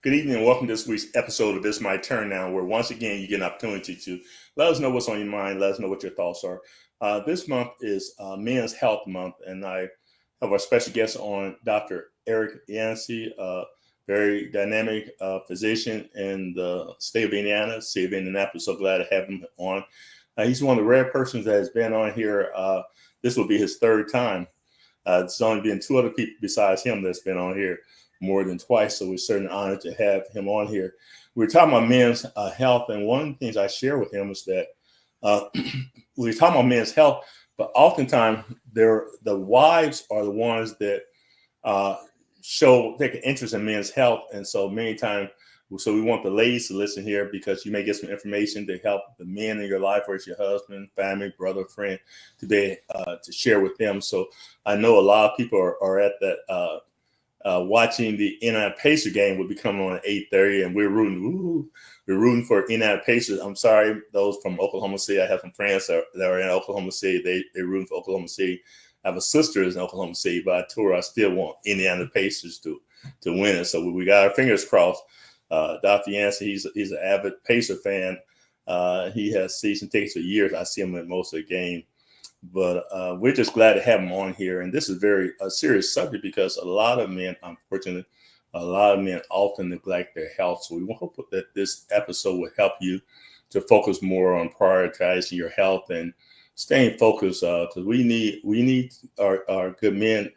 Good evening and welcome to this week's episode of It's My Turn Now, where once again you get an opportunity to let us know what's on your mind, let us know what your thoughts are. This month is Men's Health Month, and I have our special guest on, Dr. Eric Yancey, very dynamic physician in the state of Indiana, city of Indianapolis. So glad to have him on. He's one of the rare persons that has been on here. This will be his third time. There's only been two other people besides him that's been on here more than twice, so we're certainly honored to have him on here. We're talking about men's health, and one of the things I share with him is that we're talking about men's health, but oftentimes the wives are the ones that take an interest in men's health, and so many times, so we want the ladies to listen here because you may get some information to help the men in your life, or it's your husband, family, brother, friend, to be to share with them. So I know a lot of people are at that. Watching the Indiana Pacers game will be coming on at 8:30, and we're rooting for Indiana Pacers. I'm sorry, those from Oklahoma City. I have some friends that are in Oklahoma City. They're rooting for Oklahoma City. I have a sister in Oklahoma City, but I still want Indiana Pacers to win it. So we got our fingers crossed. Dr. Yancey, he's an avid Pacer fan. He has season tickets for years. I see him at most of the game. But we're just glad to have him on here. And this is a serious subject because a lot of men, unfortunately, often neglect their health. So we hope that this episode will help you to focus more on prioritizing your health and staying focused, because we need our good men.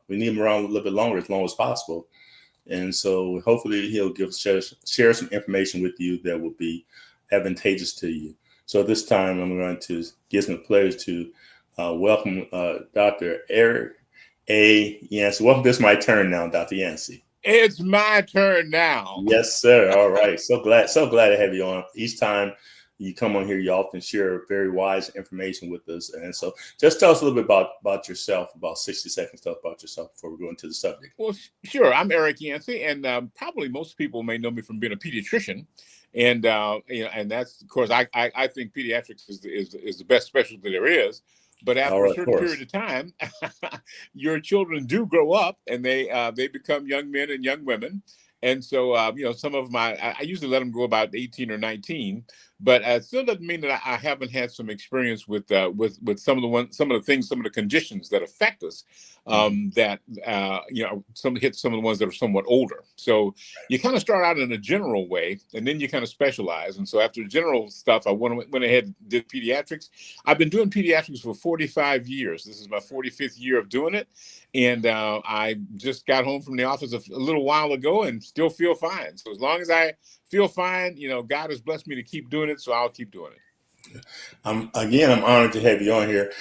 We need them around a little bit longer, as long as possible. And so hopefully he'll share some information with you that will be advantageous to you. So at this time, I'm going to give some pleasure to welcome Dr. Eric A. Yancey. Welcome to It's My Turn Now, Dr. Yancey. It's my turn now. Yes, sir. All right. So glad to have you on. Each time you come on here, you often share very wise information with us. And so just tell us a little bit about yourself, about 60 seconds stuff about yourself before we go into the subject. Well, sure. I'm Eric Yancey, and probably most people may know me from being a pediatrician. And and that's, of course, I think pediatrics is the best specialty there is. But after a certain period of time, your children do grow up, and they become young men and young women. And so, some of I usually let them go about 18 or 19, but it still doesn't mean that I haven't had some experience with some of the conditions that affect us. Some hit some of the ones that are somewhat older. So you kind of start out in a general way, and then you kind of specialize. And so after the general stuff, I went ahead and did pediatrics. I've been doing pediatrics for 45 years. This is my 45th year of doing it. And I just got home from the office a little while ago and still feel fine. So as long as I feel fine, God has blessed me to keep doing it, so I'll keep doing it. I'm honored to have you on here,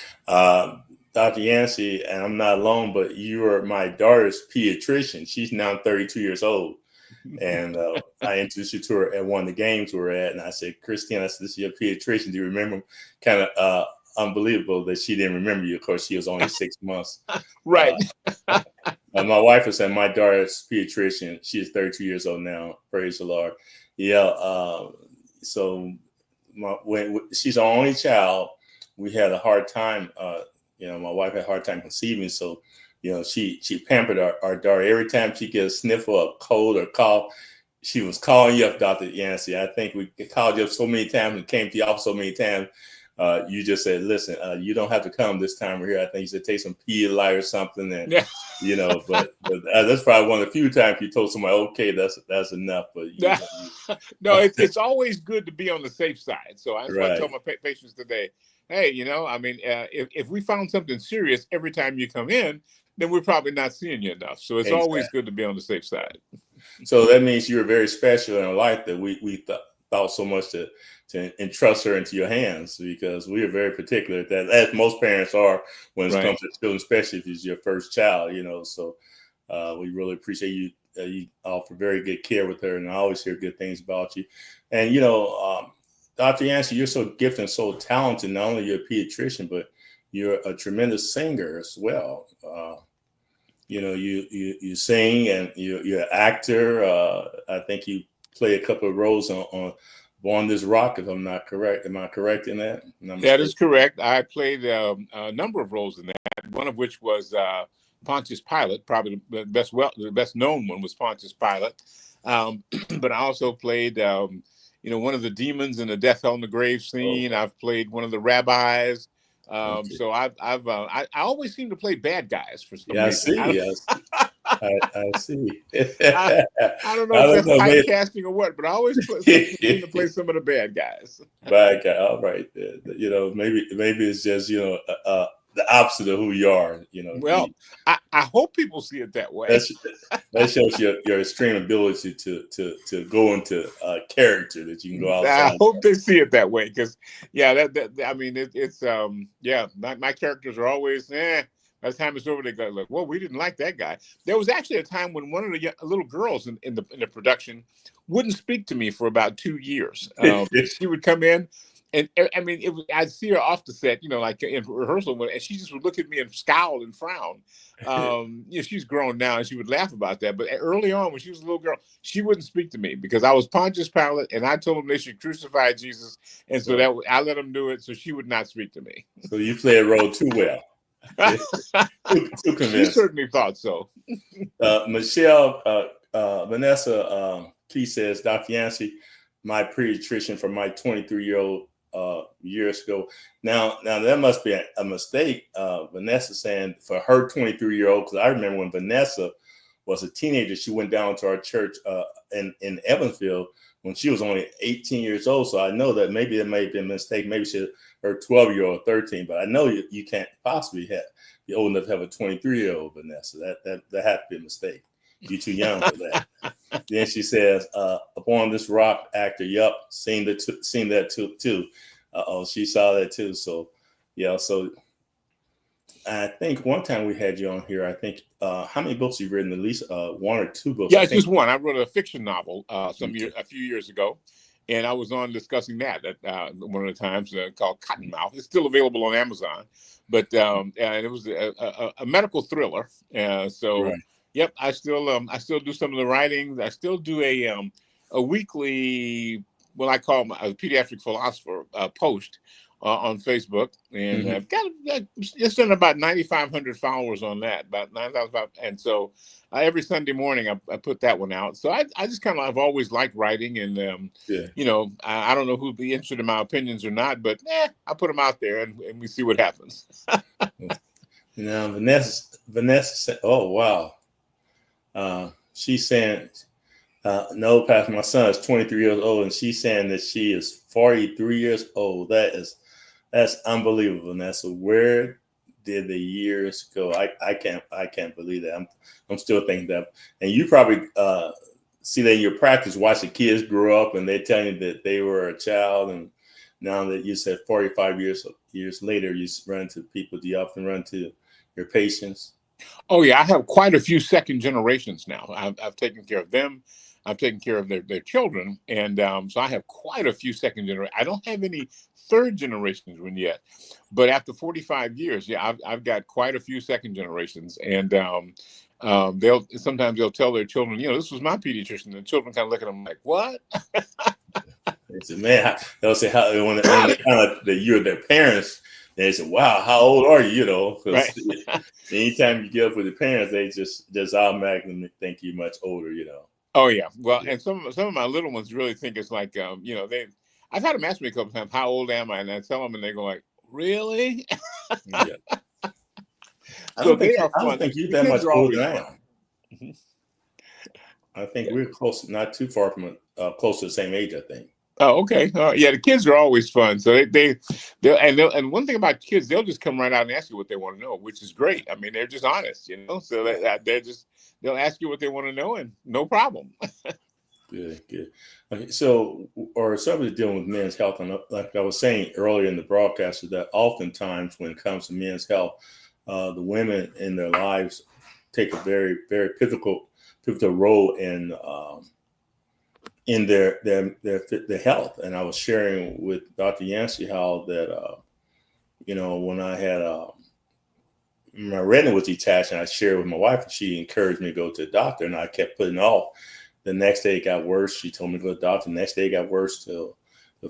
Dr. Yancey, and I'm not alone, but you are my daughter's pediatrician. She's now 32 years old. And I introduced you to her at one of the games we were at, and I said, Christine, this is your pediatrician. Do you remember? Kind of unbelievable that she didn't remember you. Of course, she was only 6 months. Right. My wife was saying my daughter's pediatrician. She is 32 years old now. Praise the Lord. Yeah. So when she's our only child, we had a hard time. My wife had a hard time conceiving. So, she pampered our daughter. Every time she gets a sniffle, a cold or cough, she was calling you up, Dr. Yancey. I think we called you up so many times and came to the office so many times. You just said, listen, you don't have to come this time. We're here. I think you said take some Pedialyte or something. And, but that's probably one of the few times you told somebody, okay, that's enough. But no, it's always good to be on the safe side. So I tell my patients today, hey, if we found something serious every time you come in, then we're probably not seeing you enough. So it's always good to be on the safe side. So that means you're very special in our life that we thought so much to entrust her into your hands, because we are very particular that, as most parents are when it comes to children, especially if it's your first child, So we really appreciate you. You offer very good care with her, and I always hear good things about you. And, Dr. Yancey, you're so gifted and so talented. Not only you're a pediatrician, but you're a tremendous singer as well. You sing, and you're an actor. I think you play a couple of roles on Born This Rock, if I'm not correct. Am I correct in that? That is correct. I played a number of roles in that, one of which was Pontius Pilate. Probably the best known one was Pontius Pilate. But I also played, one of the demons in the death, hell, and the grave scene. I've played one of the rabbis. Okay. So I always seem to play bad guys for some Yeah, I reason. see. Yes, I see. I, I don't know I if don't that's know, man. typecasting or what, but I always seem to play some of the bad guys. Bad guy. All right. Maybe it's just the opposite of who you are. Well, I hope people see it that way. That shows your extreme ability to go into character that you can go I outside. hope they see it that way because, yeah, that I mean, it's yeah, my characters are always By the time it's over, they go like, "Well, we didn't like that guy." There was actually a time when one of the little girls in the production wouldn't speak to me for about 2 years. She would come in, and I mean, I'd see her off the set, like in rehearsal, and she just would look at me and scowl and frown. She's grown now, and she would laugh about that. But early on, when she was a little girl, she wouldn't speak to me because I was Pontius Pilate, and I told them they should crucify Jesus, and so that I let them do it. So she would not speak to me. So you play a role too well. Too convinced. She certainly thought so. Michelle, Vanessa Key says, Dr. Yancey, my pediatrician for my 23-year-old years ago. Now that must be a mistake. Vanessa saying for her 23-year-old, because I remember when Vanessa was a teenager, she went down to our church in Evansville when she was only 18 years old. So I know that maybe it may have been a mistake. Maybe her 12-year-old, 13, but I know you can't possibly be old enough to have a 23-year-old Vanessa. That had to be a mistake. You're too young for that. Then she says, upon this rock actor, yup, seen that too. She saw that too. So yeah, so I think one time we had you on here, I think how many books you've written? At least one or two books. Yeah, it's just one. I wrote a fiction novel a few years ago, and I was on discussing that at one of the times called Cottonmouth. It's still available on Amazon, but and it was a medical thriller. So Right. Yep, I still do some of the writings. I still do a weekly, what I call a pediatric philosopher post on Facebook, and I've got just done about 9,500 followers on that, about 9,000. And so every Sunday morning I put that one out. So I just kind of I've always liked writing, and I don't know who'd be interested in my opinions or not, but I put them out there and we see what happens. Now Vanessa said, "Oh wow." She's saying, no, Pastor, my son is 23 years old, and she's saying that she is 43 years old. That's unbelievable, Vanessa. Where did the years go? I can't believe that. I'm still thinking that. And you probably see that in your practice, watch the kids grow up, and they tell you that they were a child, and now that you said 45 years later, you run to people. Do you often run to your patients? Oh yeah, I have quite a few second generations now. I've taken care of them. I've taken care of their children, and so I have quite a few second generation. I don't have any third generations one yet, but after 45 years, yeah, I've got quite a few second generations, and they'll tell their children, this was my pediatrician. And the children kind of look at them like, what? They say, man, they'll say how when they kind of that you're their parents. They say, "Wow, how old are you?" Right. Anytime you get up with the parents, they just automatically think you're much older. Oh yeah, well, and some of my little ones really think it's like, I've had them ask me a couple times, "How old am I?" And I tell them, and they go like, "Really?" Yeah. I So don't think you're that much older than I am. I think we're close, not too far from close to the same age, I think. Oh, okay. Yeah, the kids are always fun. So and one thing about kids, they'll just come right out and ask you what they want to know, which is great. I mean, they're just honest, So they'll ask you what they want to know, and no problem. Good. Okay, so, or somebody dealing with men's health, and like I was saying earlier in the broadcast, is that oftentimes when it comes to men's health, the women in their lives take a very, very pivotal role in their health. And I was sharing with Dr. Yancey how that, when I had my retina was detached, and I shared with my wife, and she encouraged me to go to the doctor, and I kept putting it off. The next day it got worse. She told me to go to the doctor. The next day it got worse till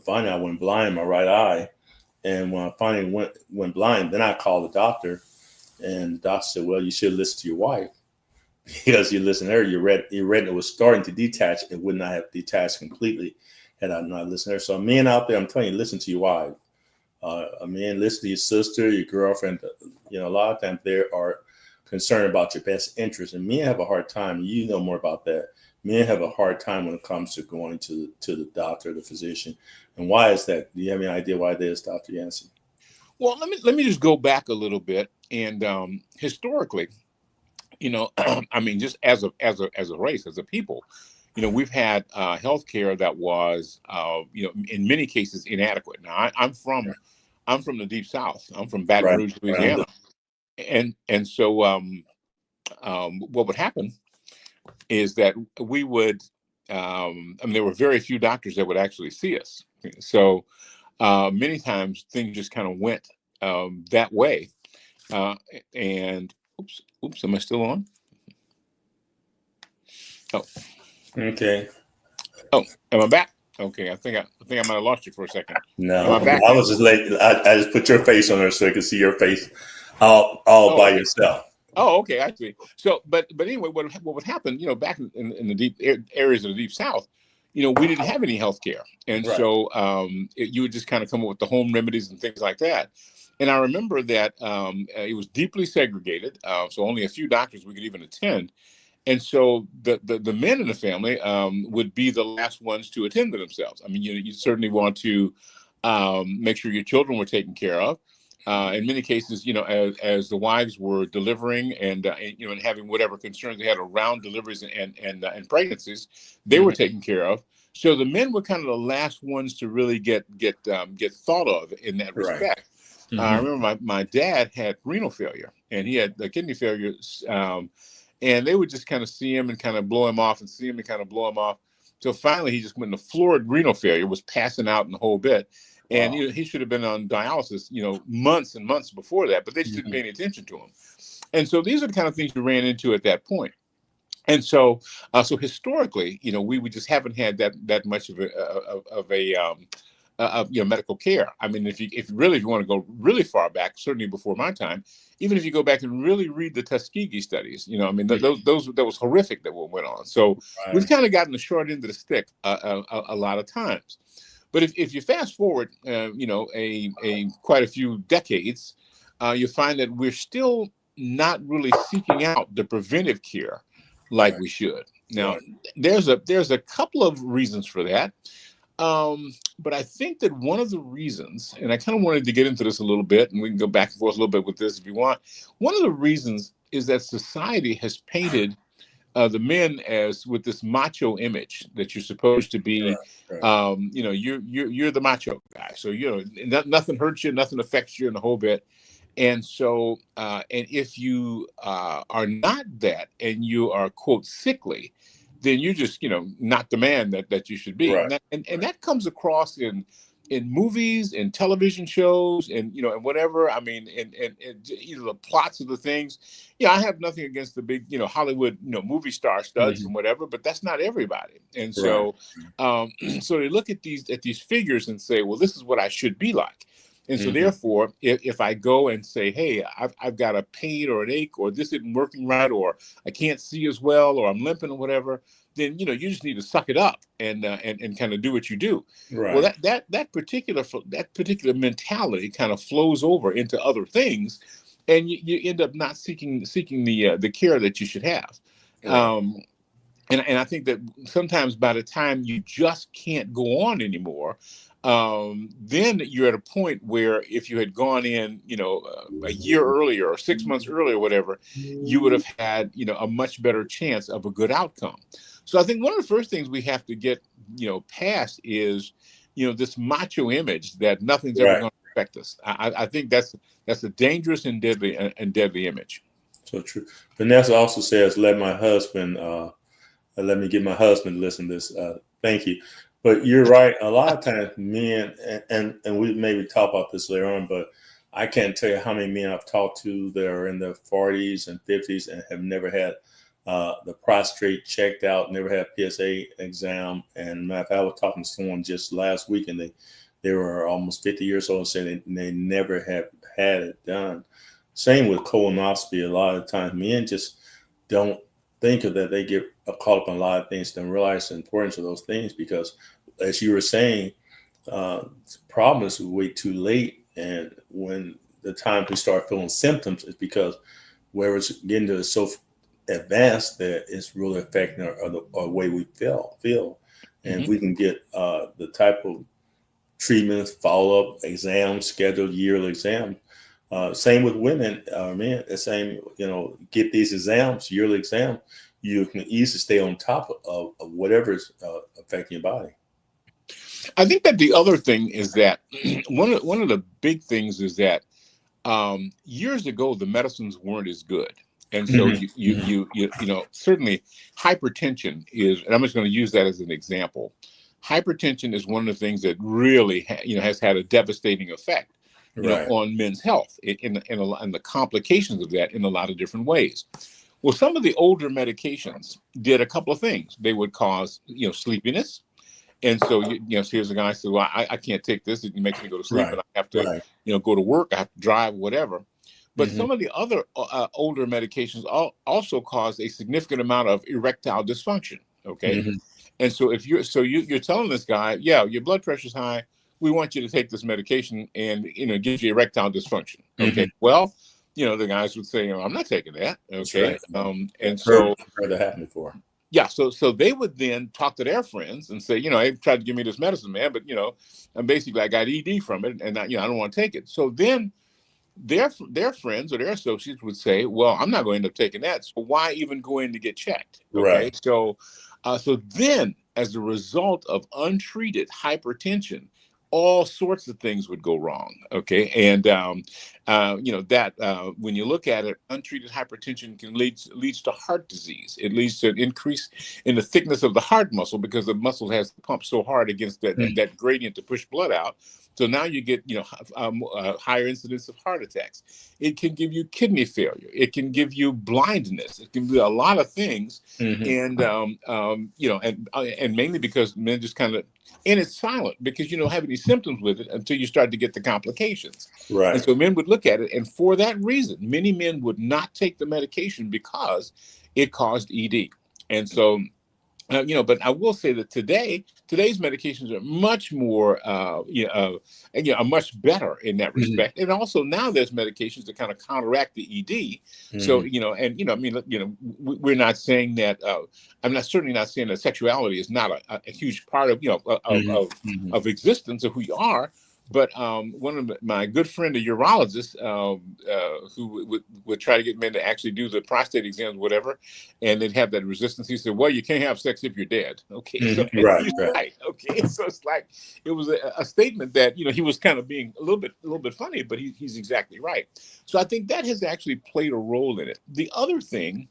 finally I went blind in my right eye. And when I finally went blind, then I called the doctor, And the doctor said, well, you should listen to your wife. Because you listen to her, your retina was starting to detach. It would not have detached completely had I not listened to her. So men out there, I'm telling you, listen to your wife. A man, listen to your sister, your girlfriend. A lot of times they are concerned about your best interest. And men have a hard time. You know more about that. Men have a hard time when it comes to going to the doctor, the physician. And why is that? Do you have any idea why that is, Dr. Yancey? Well, let me just go back a little bit. And historically, I mean, just as a race, as a people, we've had healthcare that was, in many cases inadequate. Now, I'm from the Deep South. I'm from Baton Rouge, Louisiana, and so what would happen is that we would, there were very few doctors that would actually see us. So many times things just kind of went that way. And oops, am I still on? Oh, okay. Oh, am I back? Okay, I think I might have lost you for a second. No, Am I back I now? was just letting. I just put your face on there so I could see your face all by yourself. Oh, okay, I see. So, but anyway, what would happen? Back in the deep areas of the Deep South, we didn't have any health care, and so you would just kind of come up with the home remedies and things like that. And I remember that it was deeply segregated, so only a few doctors we could even attend. And so the men in the family would be the last ones to attend to themselves. I mean, you certainly want to make sure your children were taken care of. In many cases, as the wives were delivering and having whatever concerns they had around deliveries and pregnancies, they were taken care of. So the men were kind of the last ones to really get thought of in that respect. I remember my dad had renal failure, and he had kidney failure. And they would just kind of see him and kind of blow him off and see him and kind of blow him off. So finally, he just went into florid renal failure, was passing out in the whole bit. And he should have been on dialysis, months and months before that, but they just didn't pay any attention to him. And so these are the kind of things you ran into at that point. And so, so historically, we just haven't had that much of a medical care. I mean, if you want to go really far back, certainly before my time, even if you go back and really read the Tuskegee studies, I mean, that was horrific that what went on. So we've kind of gotten the short end of the stick a lot of times. But if you fast forward, quite a few decades, you find that we're still not really seeking out the preventive care like we should. Now, there's a couple of reasons for that. But I think that one of the reasons, and I kind of wanted to get into this a little bit, and we can go back and forth a little bit with this if you want. One of the reasons is that society has painted the men as with this macho image that you're supposed to be. You're the macho guy, so nothing hurts you, nothing affects you, in the whole bit. And so, and if you are not that, and you are, quote, sickly, then you're just, not the man that you should be. And that comes across in movies and television shows and, and whatever. I mean, and the plots of the things. I have nothing against the big, Hollywood, movie star studs and whatever, but that's not everybody. And so, so they look at these figures and say, well, this is what I should be like. And so therefore, if I go and say, hey, I've got a pain or an ache, or this isn't working right, or I can't see as well, or I'm limping or whatever, then, you just need to suck it up and kind of do what you do. Well, that particular mentality kind of flows over into other things, and you end up not seeking the care that you should have. And I think that sometimes by the time you just can't go on anymore, then you're at a point where if you had gone in, a year earlier or 6 months earlier, or whatever, you would have had, a much better chance of a good outcome. So I think one of the first things we have to get, past is, this macho image that nothing's ever going to affect us. I think that's a dangerous and deadly image. So true. Vanessa also says, let me get my husband to listen to this. Thank you. But you're right. A lot of times men, and we maybe talk about this later on, but I can't tell you how many men I've talked to that are in their 40s and 50s and have never had the prostate checked out, never had PSA exam. And matter of fact, I was talking to someone just last week, and they were almost 50 years old, and saying they never have had it done. same with colonoscopy. A lot of times men just don't think of that. They get caught up on a lot of things, don't realize the importance of those things, because as you were saying, problems wait too late. And when the time we start feeling symptoms is because where it's getting to so advanced that it's really affecting our way we feel. And if we can get the type of treatments, follow-up exams, scheduled yearly exams. Same with women, men, the same, get these exams, yearly exams, you can easily stay on top of whatever is affecting your body. I think that the other thing is that one of the big things is that years ago the medicines weren't as good, and so certainly hypertension is, and I'm just going to use that as an example. Hypertension is one of the things that really has had a devastating effect on men's health in the complications of that in a lot of different ways. Well, some of the older medications did a couple of things. They would cause sleepiness. And so, so here's a guy who said, well, I can't take this. It makes me go to sleep, and I have to, go to work. I have to drive, whatever. But some of the other older medications also cause a significant amount of erectile dysfunction. Okay. And so if you're telling this guy, yeah, your blood pressure's high, we want you to take this medication, and, it gives you erectile dysfunction. Okay. Well, the guys would say, I'm not taking that. Okay. And so heard that happen before. Yeah, so they would then talk to their friends and say, they tried to give me this medicine, man, but and basically I got ED from it, and I don't want to take it. So then their friends or their associates would say, well, I'm not going to end up taking that, so why even go in to get checked? Okay, right. So then, as a result of untreated hypertension, all sorts of things would go wrong. Okay. And, when you look at it, untreated hypertension can leads to heart disease. It leads to an increase in the thickness of the heart muscle, because the muscle has to pump so hard against that gradient to push blood out. So now you get, higher incidence of heart attacks. It can give you kidney failure. It can give you blindness. It can do a lot of things. And, and mainly because men just kind of, and it's silent because you don't have any symptoms with it until you start to get the complications. Right. And so men would look at it, and for that reason, many men would not take the medication because it caused ED. And so, but I will say that today's medications are much more, are much better in that respect. And also now there's medications that kind of counteract the ED. So, we're not saying that, certainly not saying that sexuality is not a huge part of, of existence of who you are. But one of my good friend, a urologist, who would try to get men to actually do the prostate exams, whatever, and they'd have that resistance. He said, "Well, you can't have sex if you're dead." Okay, so right. Okay, so it's like it was a statement that he was kind of being a little bit funny, but he's exactly right. So I think that has actually played a role in it. The other thing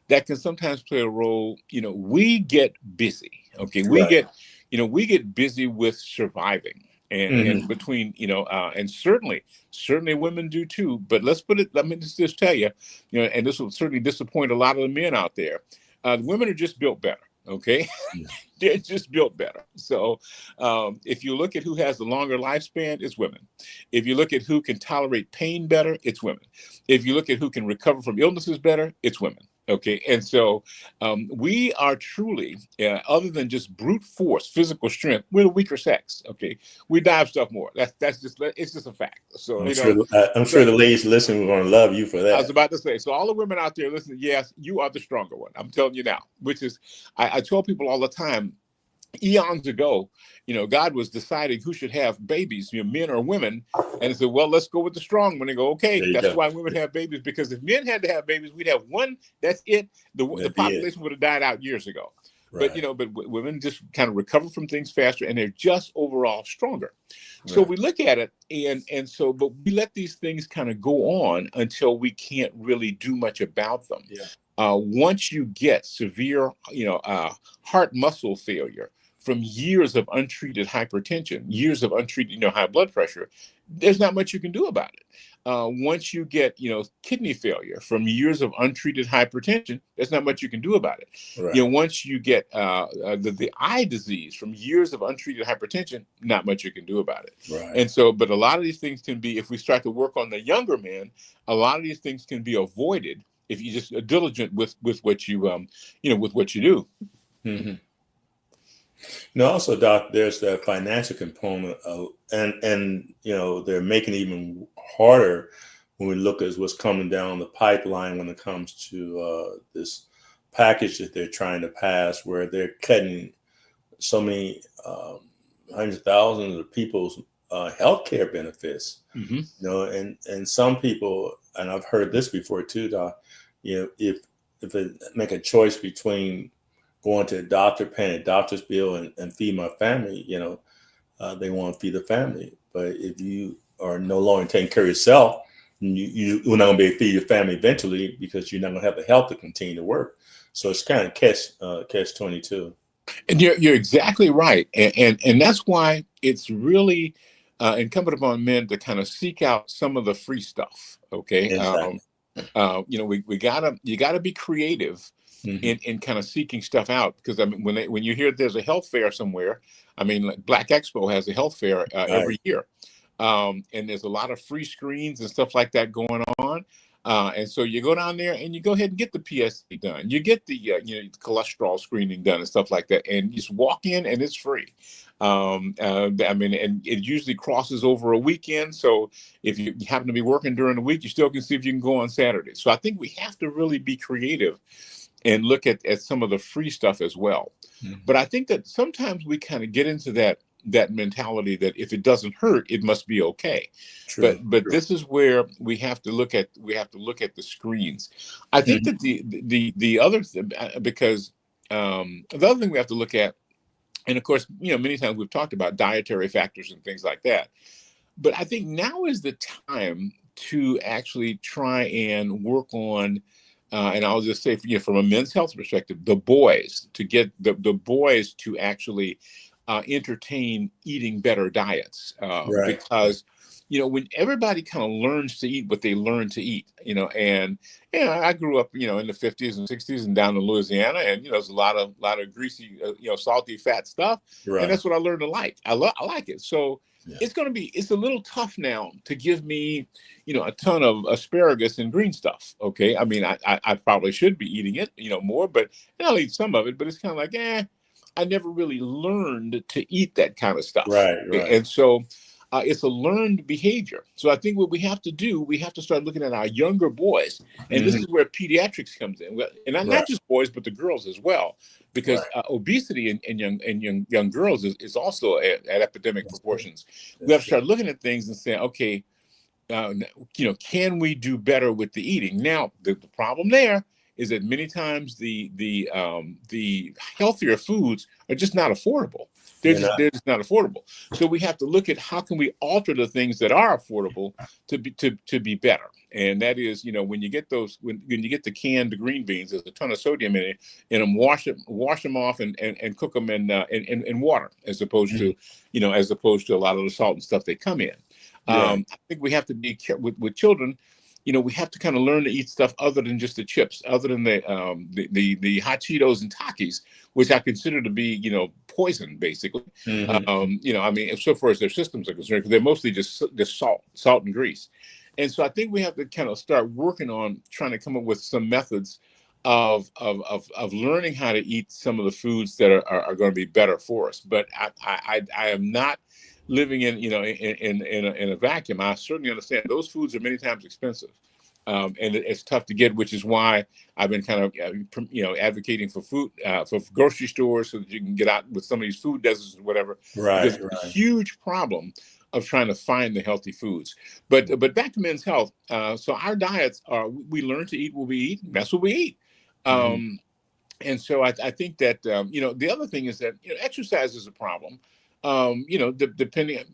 that can sometimes play a role, we get busy. Okay, we get busy with surviving. And between, and certainly women do too. But let me just tell you, and this will certainly disappoint a lot of the men out there. Women are just built better. Okay. They're just built better. So if you look at who has the longer lifespan, it's women. If you look at who can tolerate pain better, it's women. If you look at who can recover from illnesses better, it's women. Okay, and so we are truly, other than just brute force, physical strength, we're the weaker sex. Okay, we die of stuff more. It's just a fact. So I'm sure the ladies listening are going to love you for that. I was about to say, so all the women out there listening, yes, you are the stronger one. I'm telling you now. Which is, I tell people all the time. Eons ago, God was deciding who should have babies, men or women, and said, well, let's go with the strong one. And go, okay, that's why women have babies, because if men had to have babies, we'd have one. That's it. The population would have died out years ago. Right. But women just kind of recover from things faster, and they're just overall stronger. Right. So we look at it, but we let these things kind of go on until we can't really do much about them. Yeah. Once you get severe, heart muscle failure, from years of untreated hypertension, years of untreated, high blood pressure, there's not much you can do about it. Once you get, kidney failure from years of untreated hypertension, there's not much you can do about it. Right. Once you get the eye disease from years of untreated hypertension, not much you can do about it. Right. And so, but a lot of these things can be, if we start to work on the younger man, a lot of these things can be avoided if you just are diligent with what you with what you do. Mm-hmm. Also, Doc, there's that financial component of, and they're making it even harder when we look at what's coming down the pipeline when it comes to this package that they're trying to pass, where they're cutting so many hundreds of thousands of people's health care benefits. Mm-hmm. And some people, and I've heard this before too, Doc, if they make a choice between going to a doctor, paying a doctor's bill, and feed my family, they want to feed the family. But if you are no longer taking care of yourself, you're not going to be able to feed your family eventually, because you're not going to have the help to continue to work. So it's kind of catch 22. And you're exactly right, and that's why it's really incumbent upon men to kind of seek out some of the free stuff. Okay, Exactly. you gotta be creative. Mm-hmm. In kind of seeking stuff out, because I mean, when you hear there's a health fair somewhere, I mean, like Black Expo has a health fair every year, and there's a lot of free screens and stuff like that going on, and so you go down there and you go ahead and get the PSA done, you get the cholesterol screening done and stuff like that, and you just walk in and it's free. I mean, and it usually crosses over a weekend, so if you happen to be working during the week, you still can see if you can go on Saturday. So I think we have to really be creative and look at some of the free stuff as well. Mm-hmm. But I think that sometimes we kind of get into that mentality that if it doesn't hurt, it must be okay. True. But this is where we have to look at the screens. I think that the other thing, because the other thing we have to look at, and of course, many times we've talked about dietary factors and things like that. But I think now is the time to actually try and work on, and I'll just say, from a men's health perspective, the boys, to get the boys to actually entertain eating better diets, Right. because when everybody kind of learns to eat what they learn to eat, and I grew up, in the 50s and 60s and down in Louisiana, and there's a lot of greasy, salty, fat stuff, Right. and that's what I learned to like. I like it. So it's a little tough now to give me, a ton of asparagus and green stuff. Okay. I mean, I probably should be eating it, more, but I'll eat some of it, but it's kind of like, I never really learned to eat that kind of stuff. Right. And so it's a learned behavior. So I think what we have to do, we have to start looking at our younger boys. And this is where pediatrics comes in. And not just boys, but the girls as well, because obesity in young girls is also at epidemic proportions. We have to start looking at things and saying, okay, can we do better with the eating? Now, the problem there is that many times the healthier foods are just not affordable. They're just not affordable. So we have to look at how can we alter the things that are affordable to be better. And that is, when you get when you get the canned green beans, there's a ton of sodium in them. Wash them off and cook them in water, as opposed to a lot of the salt and stuff they come in. I think we have to be careful with children. We have to kind of learn to eat stuff other than just the chips, other than the hot Cheetos and Takis, which I consider to be, poison, basically. I mean, so far as their systems are concerned, because they're mostly just salt and grease. And so I think we have to kind of start working on trying to come up with some methods of learning how to eat some of the foods that are going to be better for us. But I am not living in a vacuum. I certainly understand those foods are many times expensive, and it's tough to get, which is why I've been kind of advocating for food for grocery stores, so that you can get out with some of these food deserts or whatever. Because it's a huge problem of trying to find the healthy foods. But back to men's health. So our diets are, we learn to eat what we eat. That's what we eat. And so I think that the other thing is that exercise is a problem. Depending,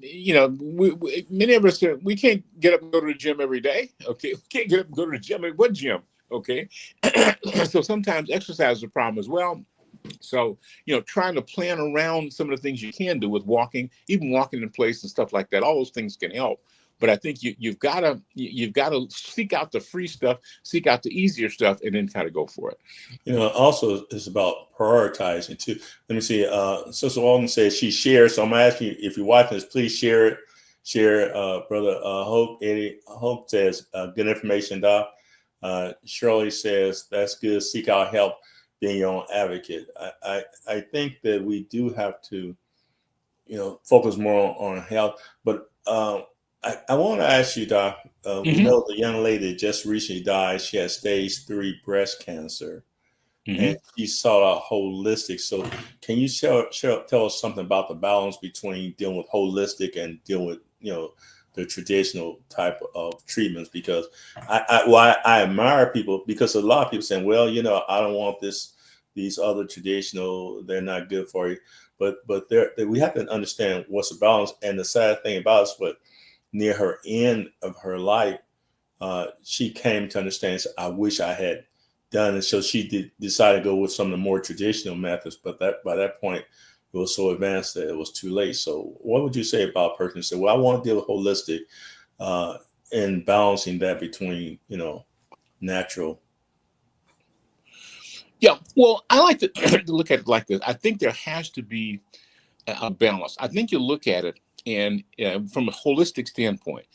many of us, we can't get up and go to the gym every day. Okay. We can't get up and go to the gym. What gym? Okay. So sometimes exercise is a problem as well. So, trying to plan around some of the things you can do with walking, even walking in place and stuff like that, all those things can help. But I think you've got to seek out the free stuff, seek out the easier stuff, and then kind of go for it. Also it's about prioritizing too. Let me see. Sister Walton says she shares. So I'm asking you, if you're watching this, please share it. Share, brother Hope. Eddie Hope says good information, Doc. Shirley says that's good. Seek out help. Being your own advocate. I think that we do have to, focus more on health. But I want to ask you, Doc. We know the young lady just recently died. She had stage 3 breast cancer, and she sought out holistic. So, can you tell us something about the balance between dealing with holistic and dealing with, the traditional type of treatments? Because I admire people, because a lot of people saying, well, I don't want these other traditional, they're not good for you. But we have to understand what's the balance. And the sad thing about it is, but near her end of her life, she came to understand, so I wish I had done it. So she decided to go with some of the more traditional methods. But by that point, it was so advanced that it was too late. So what would you say about a person who said, well, I want to deal with holistic, and balancing that between, natural? Yeah, well, I like to, to look at it like this. I think there has to be a balance. I think you look at it, and from a holistic standpoint,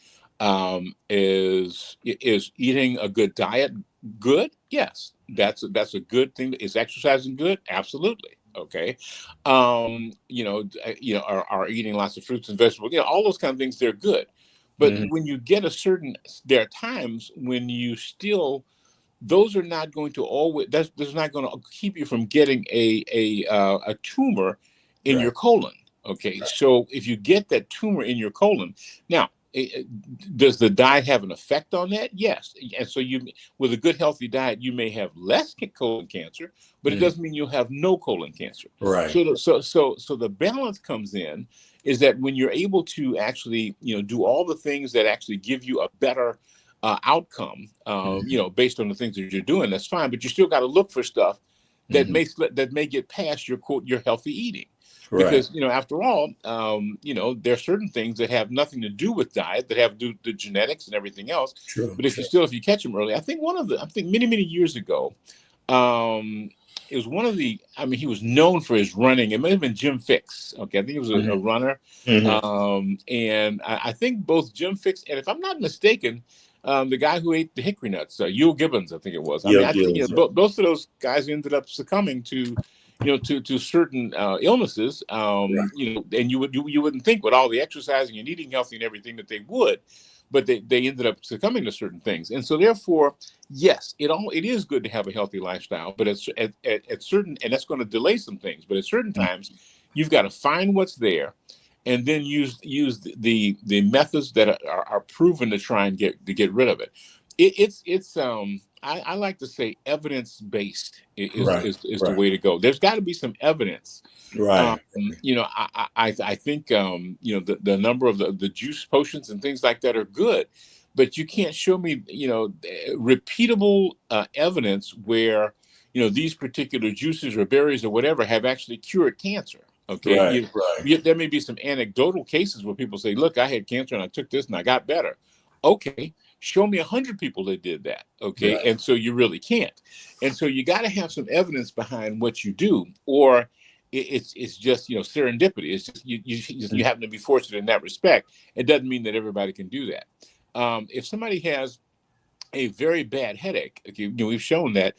is eating a good diet good? Yes, that's a good thing. Is exercising good? Absolutely. Okay. Are eating lots of fruits and vegetables, all those kind of things, they're good. But when you get there are times when you still, those are not going to always, that's not going to keep you from getting a tumor in your colon. Okay. Right. So if you get that tumor in your colon, now, does the diet have an effect on that? Yes. And so with a good, healthy diet, you may have less colon cancer, but it doesn't mean you'll have no colon cancer. Right. So the balance comes in is that when you're able to actually, do all the things that actually give you a better outcome, based on the things that you're doing, that's fine. But you still got to look for stuff that may get past your healthy eating. Because, after all, there are certain things that have nothing to do with diet, that have to do with genetics and everything else. True. But if you catch them early, I think many, many years ago, it was he was known for his running. It may have been Jim Fixx. Okay. I think he was a runner. And I think both Jim Fixx, and if I'm not mistaken, the guy who ate the hickory nuts, Yule Gibbons, I think it was. I think both of those guys ended up succumbing to certain illnesses, and you wouldn't think, with all the exercising and eating healthy and everything, that they would, but they ended up succumbing to certain things. And so therefore, yes, it is good to have a healthy lifestyle, but at certain, and that's going to delay some things, but at certain times, you've got to find what's there, and then use the methods that are proven to try and get rid of it. I like to say evidence-based is the way to go. There's got to be some evidence. Right. I think the number of the juice potions and things like that are good, but you can't show me repeatable evidence where these particular juices or berries or whatever have actually cured cancer. Okay. There may be some anecdotal cases where people say, look, I had cancer and I took this and I got better. Okay. Show me 100 people that did that. Okay. Right. And so you really can't. And so you got to have some evidence behind what you do, or it's just, serendipity. It's just, you happen to be fortunate in that respect. It doesn't mean that everybody can do that. If somebody has a very bad headache, okay, we've shown that,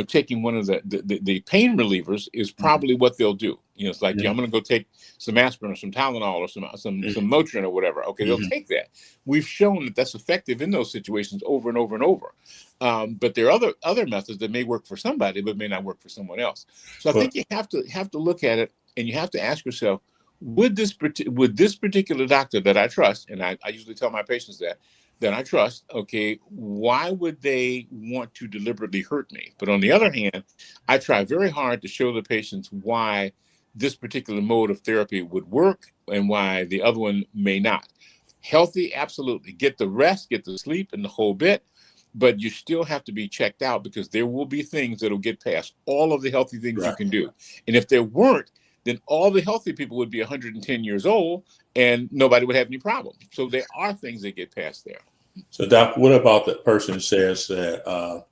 taking one of the pain relievers is probably what they'll do. It's like, I'm going to go take some aspirin or some Tylenol or some Motrin or whatever. Okay, they'll take that. We've shown that that's effective in those situations over and over and over. But there are other methods that may work for somebody, but may not work for someone else. So I think you have to look at it, and you have to ask yourself, would this particular doctor that I trust, and I usually tell my patients that I trust, okay, why would they want to deliberately hurt me? But on the other hand, I try very hard to show the patients why this particular mode of therapy would work and why the other one may not. Healthy, absolutely. Get the rest, get the sleep, and the whole bit. but you still have to be checked out because there will be things that'll get past all of the healthy things you Right. can do. And if there weren't, then all the healthy people would be 110 years old and nobody would have any problems. So there are things that get past there. So, Doc, what about the person who says that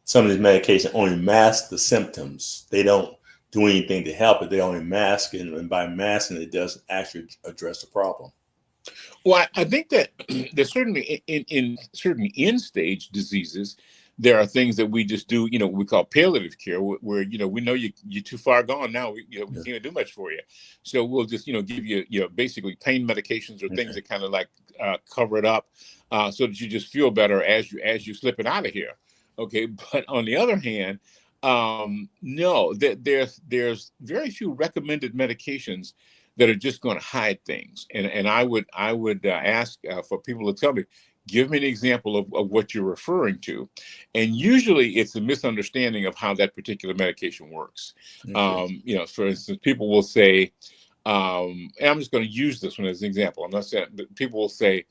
some of these medications only mask the symptoms? They don't do anything to help it. They only mask it, and by masking, it doesn't actually address the problem. Well, I think that there's certainly in certain end stage diseases, there are things that we just do, we call palliative care, where we know you're too far gone now. We can't do much for you, so we'll just give you basically pain medications or things that kind of like cover it up, so that you just feel better as you slip it out of here. Okay, but on the other hand, no, there's very few recommended medications that are just going to hide things. And I would ask for people to tell me, give me an example of what you're referring to. And usually it's a misunderstanding of how that particular medication works. Okay. For instance, people will say, and I'm just going to use this one as an example. I'm not saying that people will say,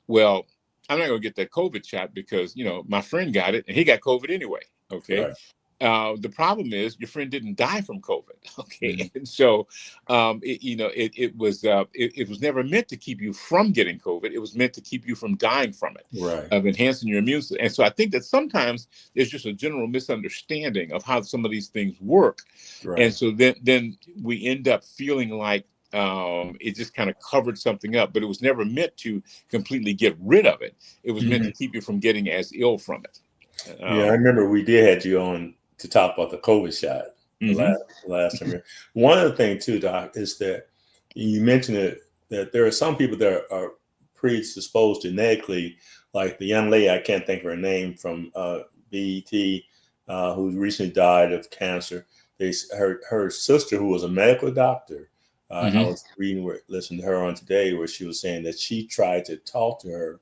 well, I'm not going to get that COVID shot because, my friend got it and he got COVID anyway. Okay. Right. The problem is your friend didn't die from COVID. Okay. Mm-hmm. And so, it was never meant to keep you from getting COVID. It was meant to keep you from dying from it, Right. of enhancing your immune system. And so I think that sometimes there's just a general misunderstanding of how some of these things work. Right. And so then we end up feeling like it just kind of covered something up, but it was never meant to completely get rid of it. It was meant to keep you from getting as ill from it. Yeah, I remember we did have you on to talk about the COVID shot Mm-hmm. last time. One of the things too, Doc, is that you mentioned that there are some people that are predisposed genetically, like the young lady, I can't think of her name, from BET, who recently died of cancer. Her sister, who was a medical doctor, I was listening to her on today, where she was saying that she tried to talk to her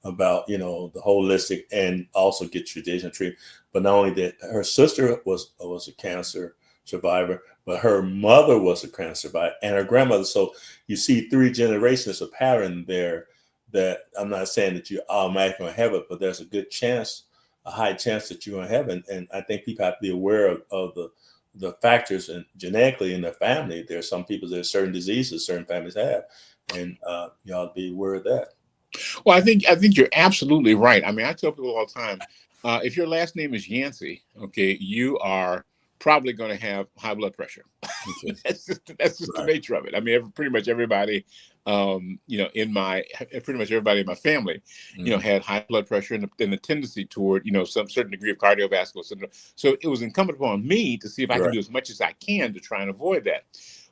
about the holistic and also get traditional treatment. But not only that, her sister was a cancer survivor, but her mother was a cancer survivor and her grandmother. So you see 3 generations of pattern there, that I'm not saying that you automatically going to have it, but there's a high chance that you're going to have it. And I think people have to be aware of the factors and genetically in their family. There are some people that have certain diseases certain families have, and you ought to be aware of that. Well, I think you're absolutely right. I mean, I tell people all the time, if your last name is Yancey, okay, you are probably going to have high blood pressure. That's just the nature of it. I mean, pretty much everybody, in my family, had high blood pressure and the tendency toward, some certain degree of cardiovascular syndrome. So it was incumbent upon me to see if I can do as much as I can to try and avoid that.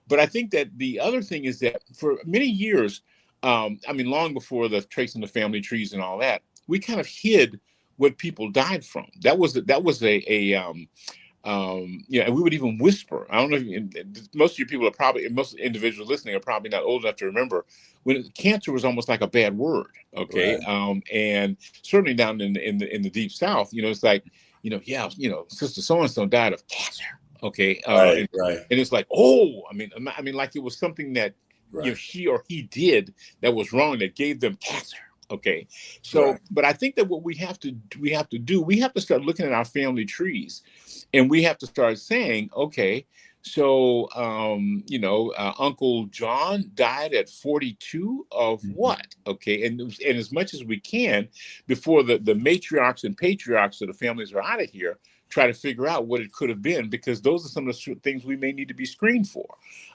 But I think that the other thing is that for many years, long before the tracing the family trees and all that, we kind of hid what people died from. That was and we would even whisper. I don't know if most of you people most individuals listening are probably not old enough to remember when cancer was almost like a bad word. Okay. Right. And certainly down in the deep South, it's like, Sister so-and-so died of cancer. Okay. Right. And it's like, oh, I mean, like it was something that, she or he did that was wrong, that gave them cancer. Okay. So, but I think that what we have to start looking at our family trees, and we have to start saying, okay, so, Uncle John died at 42 of what? Okay. And as much as we can, before the matriarchs and patriarchs of the families are out of here, try to figure out what it could have been, because those are some of the things we may need to be screened for.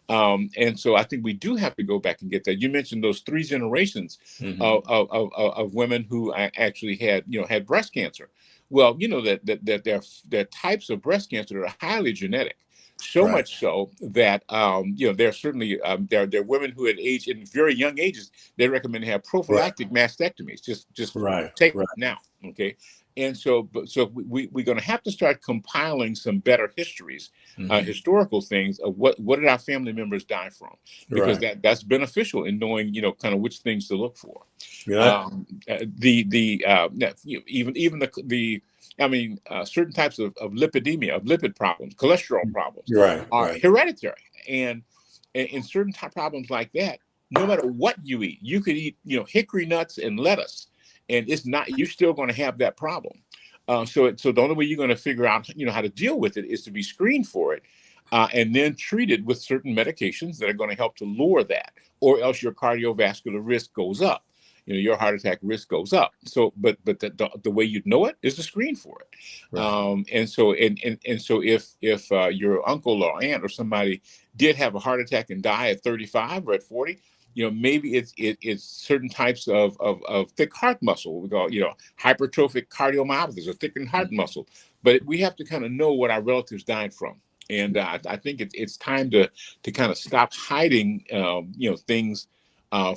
And so I think we do have to go back and get that. You mentioned those 3 generations of women who actually had breast cancer. Well, that there are types of breast cancer that are highly genetic. So much so that there are certainly there are women who at age in very young ages, they recommend to have prophylactic mastectomies. Just take it now, okay. And so we're going to have to start compiling some better histories, historical things of what did our family members die from, because that's beneficial in knowing kind of which things to look for. Certain types of lipidemia, of lipid problems, cholesterol problems, are hereditary, and in certain problems like that, no matter what you eat, you could eat hickory nuts and lettuce, and it's not, you're still going to have that problem. So the only way you're going to figure out, how to deal with it is to be screened for it, and then treated with certain medications that are going to help to lower that, or else your cardiovascular risk goes up. Your heart attack risk goes up. So, but the way you'd know it is to screen for it. Right. And so if your uncle or aunt or somebody did have a heart attack and die at 35 or at 40, maybe it's certain types of thick heart muscle. We call, hypertrophic cardiomyopathies or thickened heart muscle. But we have to kind of know what our relatives died from. And I think it's time to kind of stop hiding, things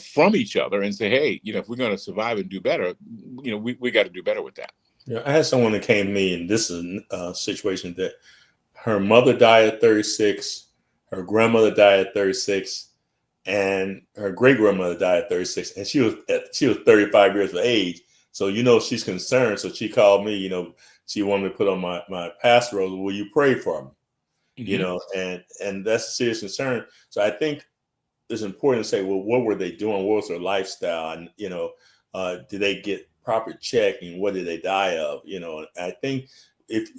from each other and say, hey, if we're going to survive and do better, we got to do better with that. Yeah, I had someone that came to me, and this is a situation that her mother died at 36, her grandmother died at 36, and her great grandmother died at 36, and she was 35 years of age. So she's concerned. So she called me. She wanted me to put on my pastoral. Will you pray for me? And that's a serious concern. So I think it's important to say, well, what were they doing? What was their lifestyle? And did they get proper check? And what did they die of? I think if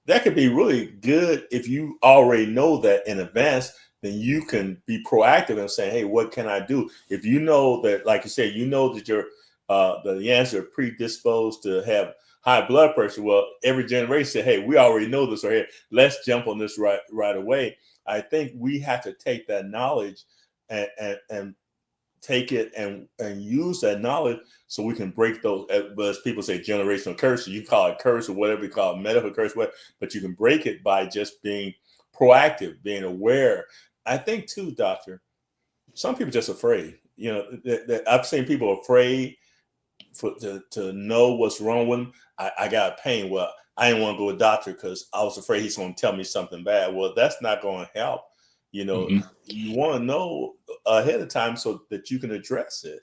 that could be really good if you already know that in advance, then you can be proactive and say, hey, what can I do? If you know that, like you said, that you're the answer predisposed to have high blood pressure. Well, every generation said, hey, we already know this right here. Let's jump on this right away. I think we have to take that knowledge and take it and use that knowledge so we can break those, as people say, generational curses. You call it curse or whatever you call it, medical curse, but you can break it by just being proactive, being aware. I think too, doctor, some people just afraid. I've seen people afraid to know what's wrong with them. I got pain. Well, I didn't want to go to a doctor because I was afraid he's going to tell me something bad. Well, that's not going to help. You want to know ahead of time so that you can address it.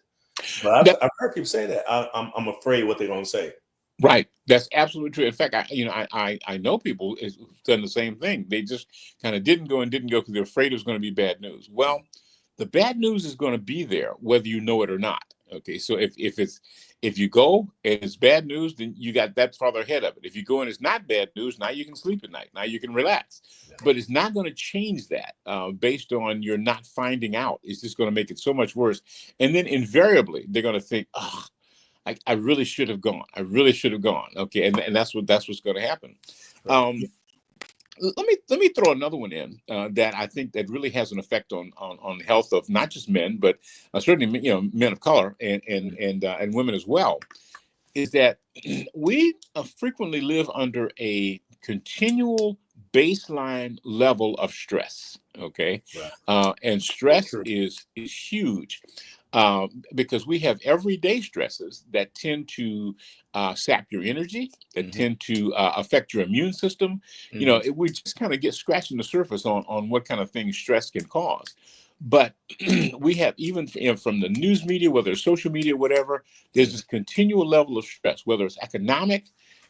But I've heard people say that. I'm afraid what they're going to say. Right. That's absolutely true. In fact, I know people who've done the same thing. They just kind of didn't go because they're afraid it was going to be bad news. Well, the bad news is going to be there whether you know it or not. Okay. So if you go and it's bad news, then you got that farther ahead of it. If you go and it's not bad news, now you can sleep at night. Now you can relax. But it's not going to change that based on you're not finding out. It's just going to make it so much worse. And then invariably, they're going to think, oh, I really should have gone. I really should have gone. Okay. And that's what's going to happen. Let me throw another one in that I think that really has an effect on the health of not just men, but certainly men of color and women as well. Is that we frequently live under a continual baseline level of stress. Okay, right. And stress is huge. Because we have everyday stresses that tend to sap your energy, that tend to affect your immune system. We just kind of get scratching the surface on what kind of things stress can cause. But we have, even from the news media, whether it's social media, whatever, there's this continual level of stress, whether it's economic,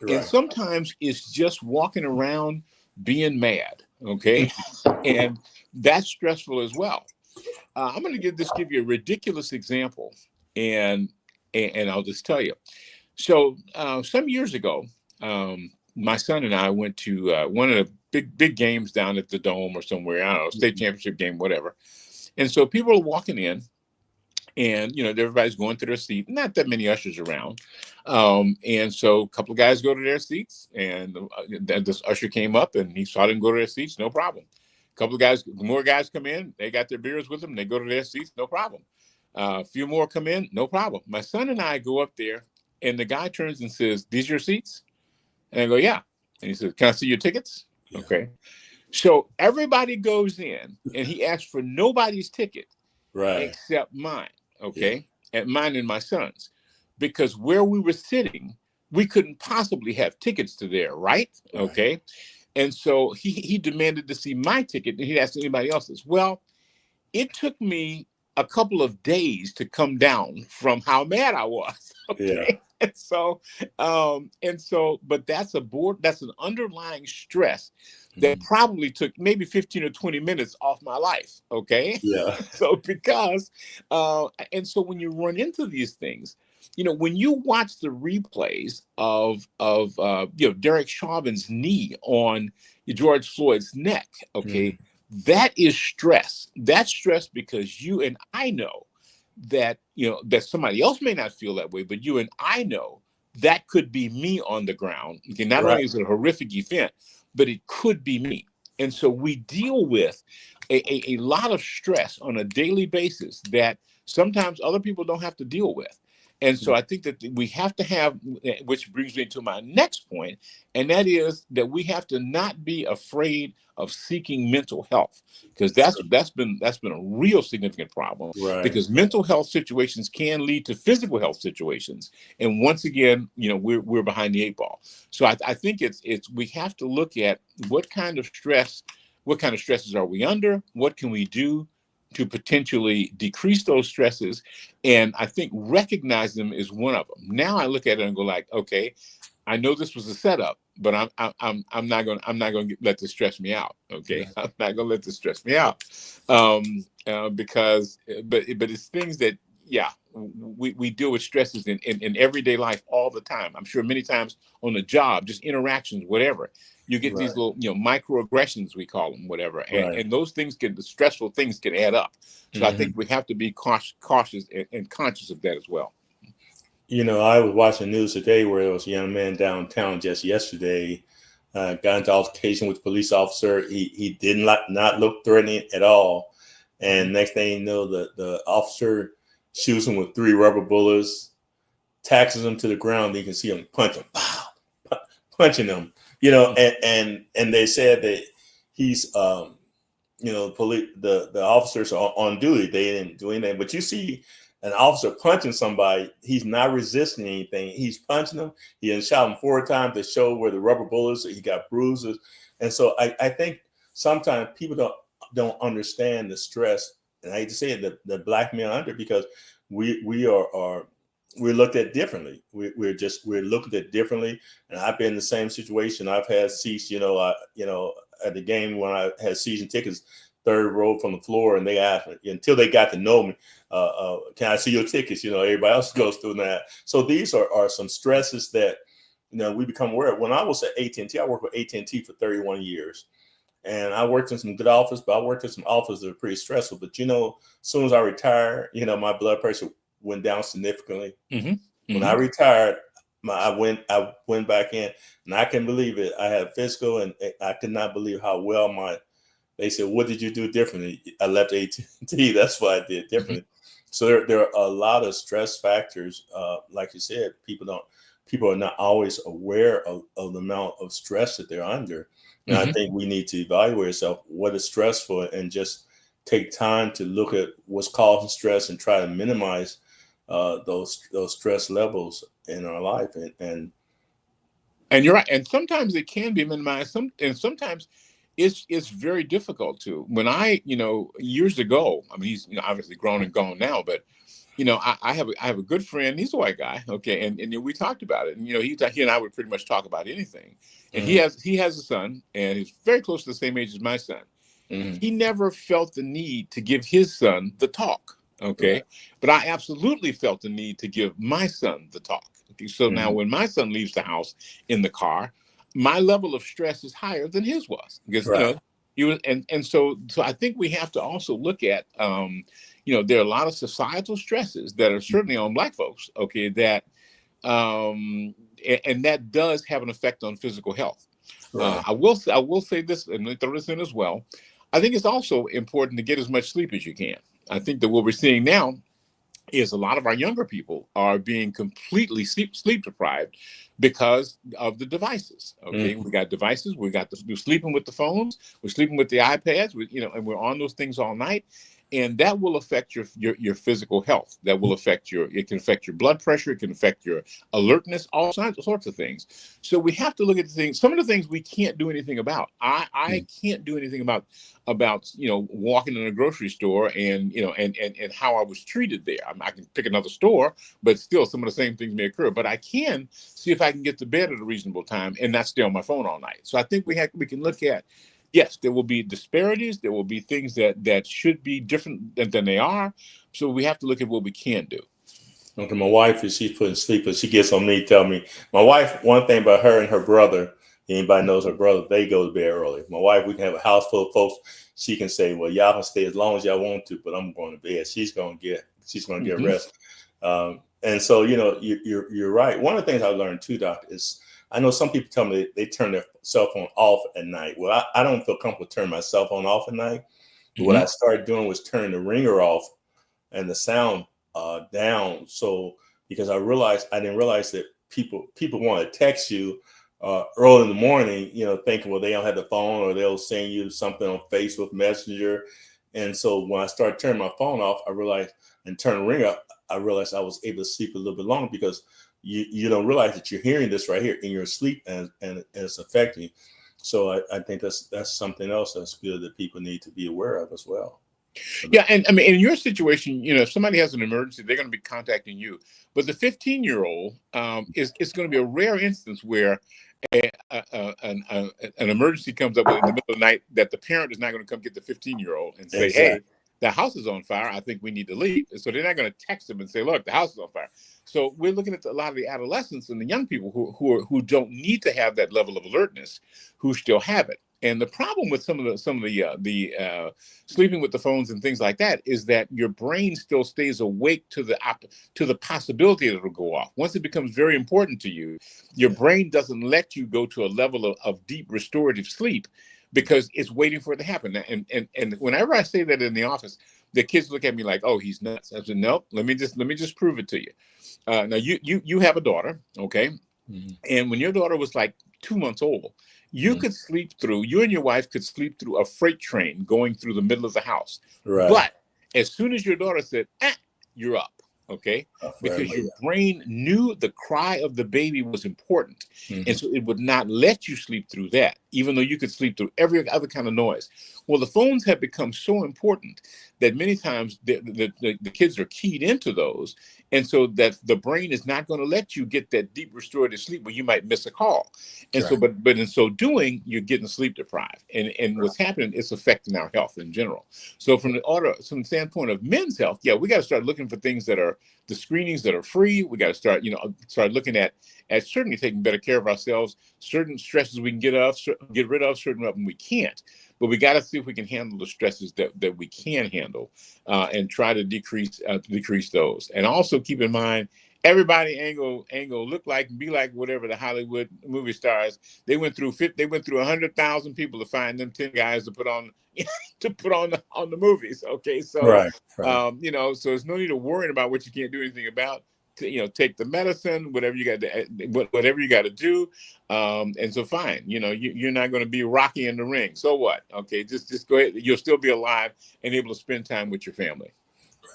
and sometimes it's just walking around being mad. Okay, and that's stressful as well. I'm going to give you a ridiculous example, and I'll just tell you. So some years ago, my son and I went to one of the big games down at the Dome or somewhere. I don't know, state championship game, whatever. And so people are walking in, and everybody's going to their seat. Not that many ushers around, and so a couple of guys go to their seats, and this usher came up and he saw them go to their seats, no problem. Couple of more guys come in, they got their beers with them, they go to their seats, no problem. A few more come in, no problem. My son and I go up there, and the guy turns and says, "These your seats?" And I go, "Yeah." And he says, "Can I see your tickets?" Yeah. Okay. So everybody goes in, and he asks for nobody's ticket, except mine. Okay, and mine and my son's, because where we were sitting, we couldn't possibly have tickets to there, right? Okay. And so he demanded to see my ticket, and he asked anybody else's. Well, it took me a couple of days to come down from how mad I was. Okay. Yeah. But that's an underlying stress that probably took maybe 15 or 20 minutes off my life. Okay. Yeah. So when you run into these things, when you watch the replays of Derek Chauvin's knee on George Floyd's neck, okay, that is stress. That's stress because you and I know that that somebody else may not feel that way, but you and I know that could be me on the ground. Okay, not only is it a horrific event, but it could be me. And so we deal with a lot of stress on a daily basis that sometimes other people don't have to deal with. And so I think that we have to have, which brings me to my next point, and that is that we have to not be afraid of seeking mental health, because that's been a real significant problem. Right. Because mental health situations can lead to physical health situations, and once again, we're behind the eight ball. So I think it's we have to look at what kind of stresses are we under, what can we do to potentially decrease those stresses, and I think recognize them is one of them. Now I look at it and go like, okay, I know this was a setup, but I'm not going to let this stress me out. Okay, yeah. I'm not going to let this stress me out, because it's things that we deal with stresses in everyday life all the time. I'm sure many times on the job, just interactions, whatever. You get these little, microaggressions, we call them, whatever. And those things the stressful things can add up. So I think we have to be cautious and conscious of that as well. I was watching news today where there was a young man downtown just yesterday, got into altercation with the police officer. He did not look threatening at all. And next thing you know, the officer shoots him with 3 rubber bullets, taxes him to the ground. You can see him punching him. And they said that he's, the officers are on duty. They didn't do anything. But you see an officer punching somebody, he's not resisting anything. He's punching them. He had shot him 4 times to show where the rubber bullets, he got bruises. And so I think sometimes people don't understand the stress. And I hate to say it, the black men under, because we're looked at differently. We're looked at differently. And I've been in the same situation. I've had seats, at the game when I had season tickets, 3rd row from the floor, and they asked me, until they got to know me, can I see your tickets? Everybody else goes through that. So these are some stresses that, we become aware of. When I was at AT&T, I worked with AT&T for 31 years. And I worked in some good offices, but I worked in some offices that were pretty stressful. But, as soon as I retired, my blood pressure went down significantly. When I retired, I went back in, and I couldn't believe it. I had physical, and I could not believe how well they said, what did you do differently? I left AT&T. That's what I did differently. So there are a lot of stress factors. Like you said, people are not always aware of the amount of stress that they're under. And I think we need to evaluate ourselves, what is stressful, and just take time to look at what's causing stress and try to minimize those stress levels in our life. And you're right. And sometimes it can be minimized. And sometimes it's very difficult to. When I, years ago, I mean, he's obviously grown and gone now, but I have a good friend. He's a white guy, okay, and we talked about it. And he and I would pretty much talk about anything. And he has a son, and he's very close to the same age as my son. He never felt the need to give his son the talk, okay, but I absolutely felt the need to give my son the talk. Okay? So now when my son leaves the house in the car, my level of stress is higher than his was, because he was, and so I think we have to also look at there are a lot of societal stresses that are certainly on Black folks, okay, that and that does have an effect on physical health. I will say this, and let me throw this in as well. I think it's also important to get as much sleep as you can. I think that what we're seeing now is a lot of our younger people are being completely sleep deprived because of the devices. Okay, we got devices. We got we're sleeping with the phones. We're sleeping with the iPads. And we're on those things all night. And that will affect your physical health. That will affect it can affect your blood pressure. It can affect your alertness, all sorts of things. So we have to look at the things. Some of the things we can't do anything about. I can't do anything about walking in a grocery store and and how I was treated there. I can pick another store, but still some of the same things may occur. But I can see if I can get to bed at a reasonable time and not stay on my phone all night. So I think we can look at. Yes, there will be disparities. There will be things that should be different than they are. So we have to look at what we can do. Okay, my wife is she's putting sleep, but she gets on me, tell me. My wife, one thing about her and her brother, anybody knows her brother, they go to bed early. My wife, we can have a house full of folks. She can say, "Well, y'all can stay as long as y'all want to, but I'm going to bed." She's gonna get Hmm. rest. And so, you're right. One of the things I learned too, Doc, is I know some people tell me they turn their cell phone off at night. Well, I don't feel comfortable turning my cell phone off at night. But what Hmm. I started doing was turning the ringer off and the sound down. So because I didn't realize that people want to text you early in the morning, thinking, well, they don't have the phone, or they'll send you something on Facebook Messenger. And so when I started turning my phone off, I realized, and turn the ring up, I realized I was able to sleep a little bit longer, because you don't realize that you're hearing this right here in your sleep, and it's affecting you. So I think that's something else that's good that people need to be aware of as well. Yeah, and I mean, in your situation, if somebody has an emergency, they're going to be contacting you. But the 15-year-old is going to be a rare instance where an emergency comes up in the middle of the night that the parent is not going to come get the 15-year-old and say, "Hey, Exactly. the house is on fire. I think we need to leave." And so they're not going to text them and say, "Look, the house is on fire." So we're looking at a lot of the adolescents and the young people who don't need to have that level of alertness, who still have it. And the problem with some of the sleeping with the phones and things like that is that your brain still stays awake to the possibility that it'll go off. Once it becomes very important to you, your brain doesn't let you go to a level of deep restorative sleep, because it's waiting for it to happen. And whenever I say that in the office, the kids look at me like, "Oh, he's nuts." I said, "Nope. Let me just prove it to you." Now you have a daughter, okay? Mhm. And when your daughter was like 2 months old, Mhm. you and your wife could sleep through a freight train going through the middle of the house. Right. But as soon as your daughter said, you're up, okay? Because Forever. your brain knew the cry of the baby was important. Yeah. And Mhm. so it would not let you sleep through that, even though you could sleep through every other kind of noise. Well, the phones have become so important that many times the kids are keyed into those, and so that the brain is not going to let you get that deep restorative sleep where you might miss a call. And so Right. but in so doing, you're getting sleep deprived, and what's happening is affecting our health in general. So from the standpoint of men's health, yeah, we got to start looking for things that are the screenings that are free. We got to start looking at certainly taking better care of ourselves. Certain stresses we can get rid of, certain of them we can't. But we got to see if we can handle the stresses that we can handle, and try to decrease those. And also keep in mind, everybody ain't gonna look like and be like whatever the Hollywood movie stars. They went through 100,000 people to find them 10 guys to put on on the movies. Okay, so Right. Right. so there's no need of worrying about what you can't do anything about. Take the medicine, whatever you got to do, and so fine. You're not going to be Rocky in the ring. So what? Okay, just go ahead. You'll still be alive and able to spend time with your family.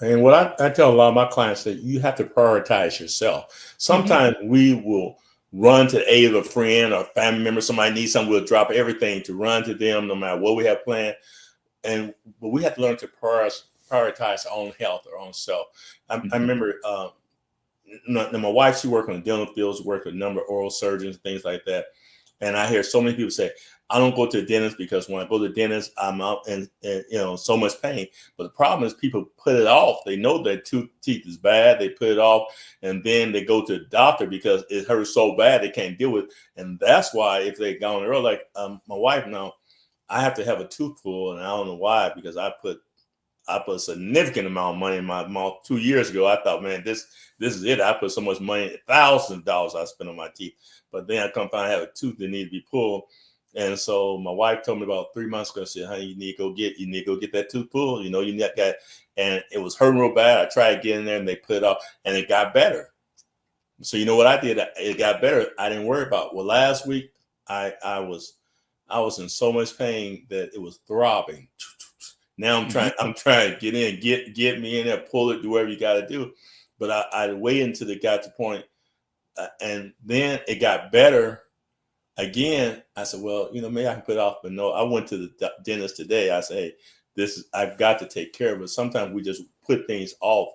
And what I tell a lot of my clients, that you have to prioritize yourself. Hmm. Sometimes we will run to the aid of a friend or family member. Somebody needs something, we'll drop everything to run to them, no matter what we have planned. But we have to learn to prioritize our own health, our own self. I Hmm. remember my wife, she worked on the dental fields, worked with a number of oral surgeons, things like that. And I hear so many people say, I don't go to the dentist because when I go to the dentist, I'm out and so much pain. But the problem is people put it off. They know that teeth is bad. They put it off, and then they go to the doctor because it hurts so bad they can't deal with it. And that's why if they gone early, like my wife now, I have to have a tooth pulled, and I don't know why, because I put a significant amount of money in my mouth 2 years ago. I thought, man, this is it. I put so much money, thousands of dollars I spent on my teeth. But then I come find I have a tooth that need to be pulled. And so my wife told me about 3 months ago, she said, honey, you need to go get that tooth pulled. You need that. And it was hurting real bad. I tried getting there and they put it off, and it got better. So you know what I did? It got better. I didn't worry about it. Well, last week I was in so much pain that it was throbbing. Now I'm Hmm. trying to get me in there, pull it, do whatever you got to do. But I waited until it got to the point, and then it got better again. I said, well, maybe I can put it off. But no, I went to the dentist today. I said, hey, I've got to take care of it. Sometimes we just put things off,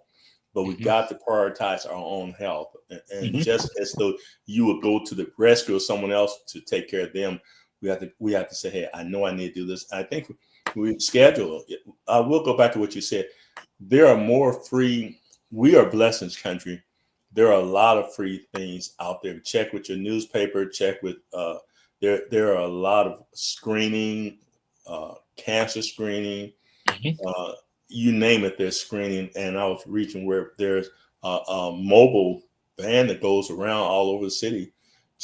but we Hmm. got to prioritize our own health. And Hmm. just as though you would go to the rescue of someone else to take care of them, we have to say, hey, I know I need to do this. I think we schedule it. I will go back to what you said. There are more free. We are blessed in this country. there are a lot of free things out there. Check with your newspaper. Check with there are a lot of screening, cancer screening, Mhm. you name it. There's screening, and I was reaching where there's a mobile van that goes around all over the city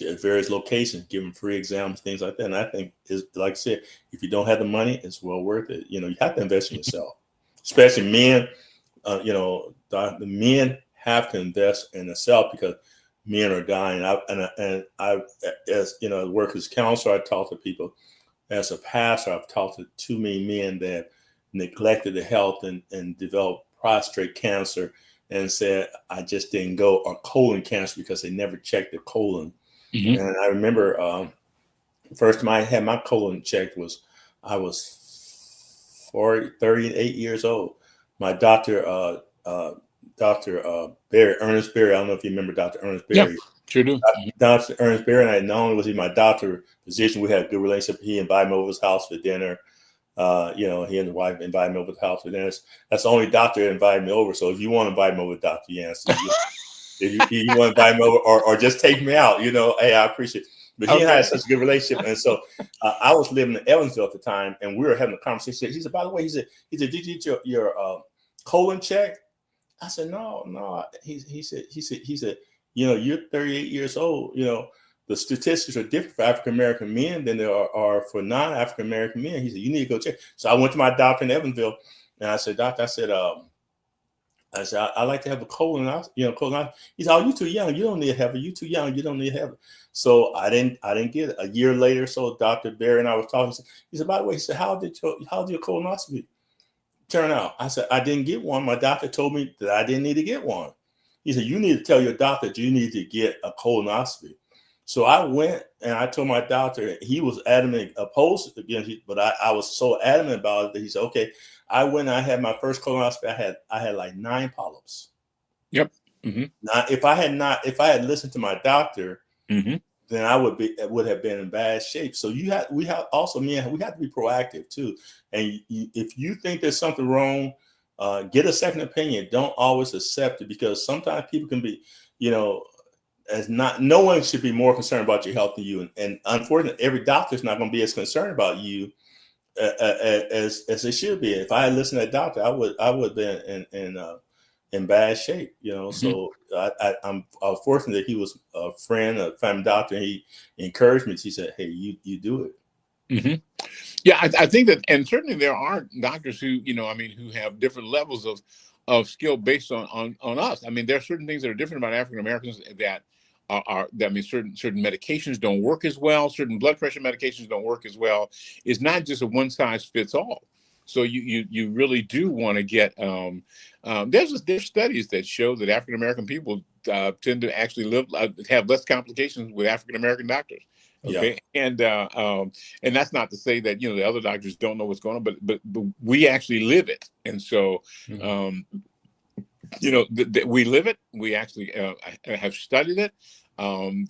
at various locations, giving free exams, things like that. And I think, is like I said, if you don't have the money, it's well worth it. You know, you have to invest in yourself, especially men. You know, the men have to invest in themselves because men are dying. I, as you know, work as a counselor, I talk to people. As a pastor, I've talked to too many men that neglected the health and developed prostate cancer and said, I just didn't go, or colon cancer, because they never checked the colon. Mhm. And I remember first time I had my colon checked was I was 38 years old. My doctor, Dr. Berry, Ernest Berry, I don't know if you remember Dr. Ernest Yeah, Berry. sure do. Dr. Ernest Berry, and I not only was he my doctor physician, we had a good relationship. He invited me over his house for dinner. You know, he and his wife invited me over to the house for dinner. That's the only doctor that invited me over. So if you want to invite me over, Dr. Yancey, if you want to invite me over or just take me out, you know, hey, I appreciate it. But he and I Okay. had such a good relationship. And so I was living in Evansville at the time, and we were having a conversation. He said, by the way, did you get your colon check? I said, no. He said, you know, you're 38 years old. You know, the statistics are different for African American men than they are for non-African American men. He said, you need to go check. So I went to my doctor in Evansville, and I said, doctor, I said, I like to have a colon, you know, colon. He said, oh, you too young. You don't need to have it. You too young. You don't need to have it. So I didn't get it. A year later, so Dr. Berry and I was talking. He said, by the way, he said, how did your colonoscopy turn out? I said, I didn't get one. My doctor told me that I didn't need to get one. He said, you need to tell your doctor that you need to get a colonoscopy. So I went and I told my doctor. He was adamant opposed against it, but I was so adamant about it that he said, okay. I went and I had my first colonoscopy. I had like 9 polyps. Yep. Mm-hmm. Now, if I had listened to my doctor, Mm-hmm. then I would have been in bad shape. So we have also, men, we have to be proactive too. And if you think there's something wrong, get a second opinion. Don't always accept it, because sometimes people can be, you know, no one should be more concerned about your health than you. And unfortunately, every doctor is not going to be as concerned about you as they should be. If I had listened to that doctor, I would have been in bad shape, you know. Mm-hmm. So I was fortunate that he was a friend, a family doctor, and he encouraged me. He said, "Hey, you do it." Mm-hmm. Yeah, I think that, and certainly there are doctors who, you know, I mean, who have different levels of skill based on us. I mean, there are certain things that are different about African Americans that that, I mean, certain medications don't work as well. Certain blood pressure medications don't work as well. It's not just a one size fits all. So you really do want to get. There's studies that show that African American people tend to actually have less complications with African American doctors. Yeah. Okay, and that's not to say that, you know, the other doctors don't know what's going on, but we actually live it, and so Mm-hmm. you know, we live it. We actually have studied it.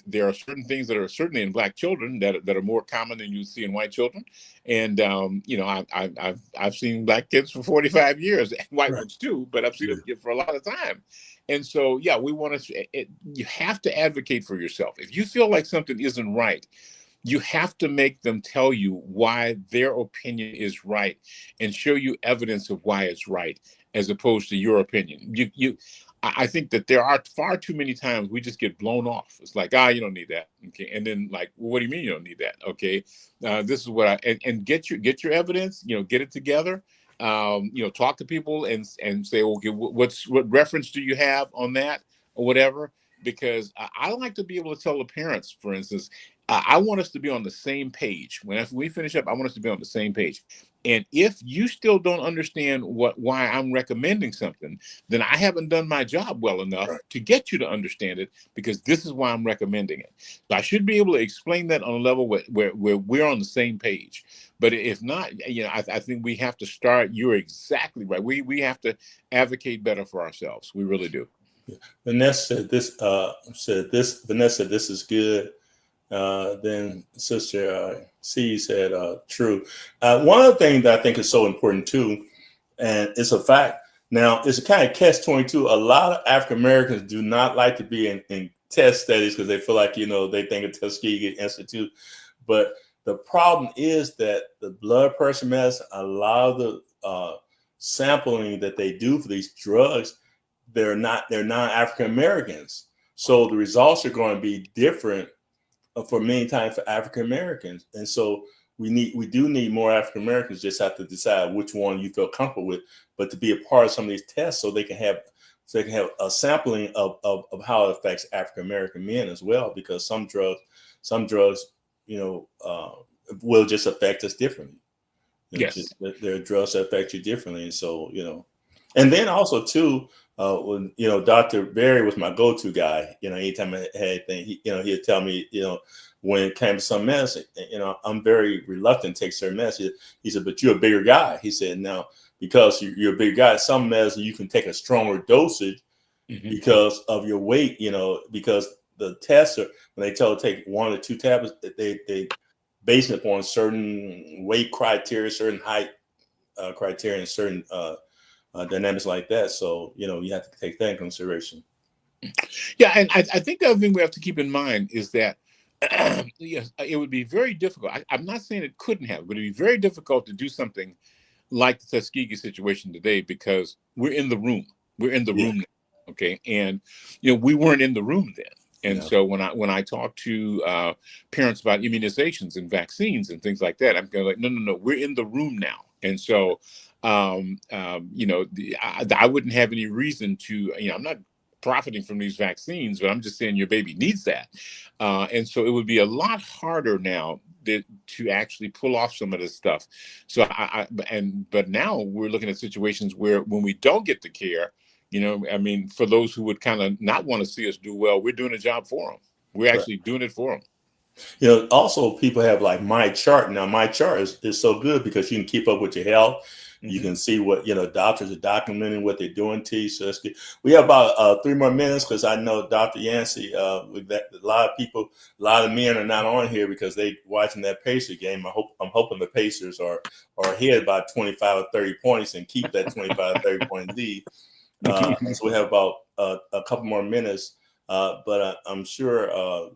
There are certain things that are certainly in Black children that are more common than you see in white children, and you know, I've seen Black kids for 45 years, and white Right. ones too, but I've seen them for a lot of time. And so, yeah, we want to. You have to advocate for yourself. If you feel like something isn't right, you have to make them tell you why their opinion is right and show you evidence of why it's right, as opposed to your opinion. I think that there are far too many times we just get blown off. It's like, you don't need that. Okay. And then, like, well, what do you mean you don't need that? Okay. This is what and get your evidence, you know, get it together. You know, talk to people and say, okay, what reference do you have on that or whatever? Because I like to be able to tell the parents, for instance, I want us to be on the same page. After we finish up, I want us to be on the same page. And if you still don't understand why I'm recommending something, then I haven't done my job well enough Right. to get you to understand it, because this is why I'm recommending it. So I should be able to explain that on a level where we're on the same page. But if not, you know, I think we have to start. You're exactly right. We have to advocate better for ourselves. We really do. Vanessa said this. Vanessa said this is good. Then Sister C said, true. One of the things that I think is so important too, and it's a fact, Now, it's a kind of catch-22. A lot of African Americans do not like to be in test studies because they feel like, they think of Tuskegee Institute. But the problem is that the blood pressure medicine, a lot of the sampling that they do for these drugs, they're non-African Americans. So the results are going to be different for many times for African Americans. And so we do need more African Americans. Just have to decide which one you feel comfortable with, but to be a part of some of these tests so they can have a sampling of how it affects African American men as well, because some drugs will just affect us differently. Yes. There are drugs that affect you differently. And so, and then also too, when, Dr. Berry was my go-to guy, anytime I had anything, he'd tell me, when it came to some medicine, I'm very reluctant to take certain medicine. He said, but you're a bigger guy. He said, now, because you're a big guy, some medicine you can take a stronger dosage because of your weight, because the tests are, when they tell to take 1 or 2 tablets, they base it upon certain weight criteria, certain height criteria, and certain dynamics like that. So, you have to take that in consideration. Yeah, and I think the other thing we have to keep in mind is that yes, it would be very difficult. I'm not saying it couldn't have, but it'd be very difficult to do something like the Tuskegee situation today because we're in the room. We're in the room now, okay? And we weren't in the room then. And so when I talk to parents about immunizations and vaccines and things like that, I'm going like, no, we're in the room now. And so, I wouldn't have any reason to, I'm not profiting from these vaccines, but I'm just saying your baby needs that. And so it would be a lot harder now to actually pull off some of this stuff. So but now we're looking at situations where when we don't get the care, for those who would kind of not want to see us do well, we're doing a job for them. We're actually doing it for them. Also people have like My Chart. Now, My Chart is so good because you can keep up with your health. You can see what, doctors are documenting what they're doing to you. So we have about 3 more minutes because I know Dr. Yancey, a lot of men are not on here because they watching that Pacer game. I'm hoping the Pacers are ahead by 25 or 30 points and keep that 25 or 30 point lead. So we have about a couple more minutes, but I'm sure a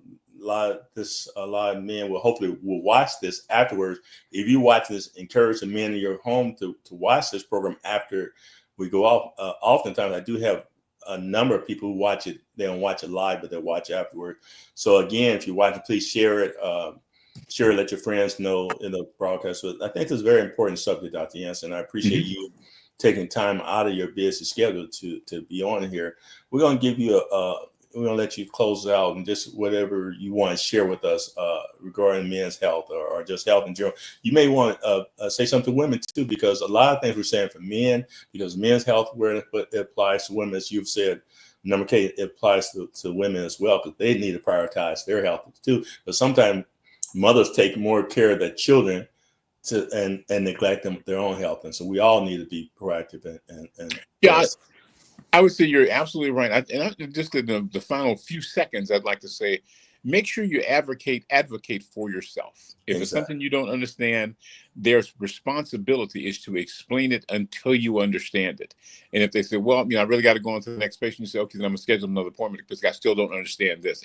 lot of men will watch this afterwards. If you watch this, encourage the men in your home to watch this program after we go off. Oftentimes, I do have a number of people who watch it. They don't watch it live, but they watch it afterward. So again, if you watch it, please share it. Let your friends know in the broadcast. So I think it's a very important subject, Dr. Yancey. I appreciate you taking time out of your busy schedule to be on here. We're going to give you we're going to let you close out and just whatever you want to share with us regarding men's health or just health in general. You may want to say something to women too, because a lot of things we're saying for men, because men's health, where it applies to women, as you've said, number K, it applies to women as well, because they need to prioritize their health too. But sometimes mothers take more care of their children and neglect their own health. And so we all need to be proactive and I would say you're absolutely right. Just in the final few seconds, I'd like to say, make sure you advocate for yourself. If it's something you don't understand, there's responsibility is to explain it until you understand it. And if they say, well, I really got to go on to the next patient, you say, okay, then I'm gonna schedule another appointment because I still don't understand this.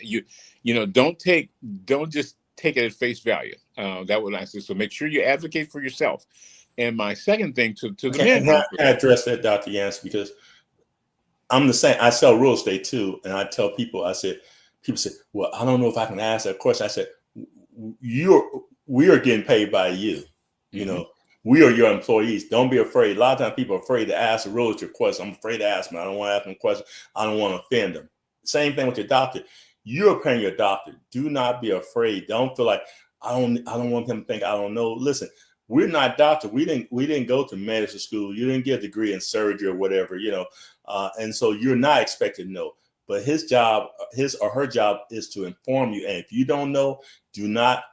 Don't just take it at face value. That would I say. So make sure you advocate for yourself. And my second thing to the men, I address that, Dr. Yancey, because I'm the same. I sell real estate too, and I tell people, people say, well, I don't know if I can ask that question. I said, we are getting paid by you. We are your employees. Don't be afraid. A lot of times people are afraid to ask a realtor question. I'm afraid to ask them. I don't want to ask them questions. I don't want to offend them. Same thing with your doctor. You're paying your doctor. Do not be afraid. Don't feel like I don't want them to think I don't know. Listen, we're not doctors. We didn't go to medical school. You didn't get a degree in surgery or whatever, and so you're not expected to know. But his or her job is to inform you. And if you don't know, do not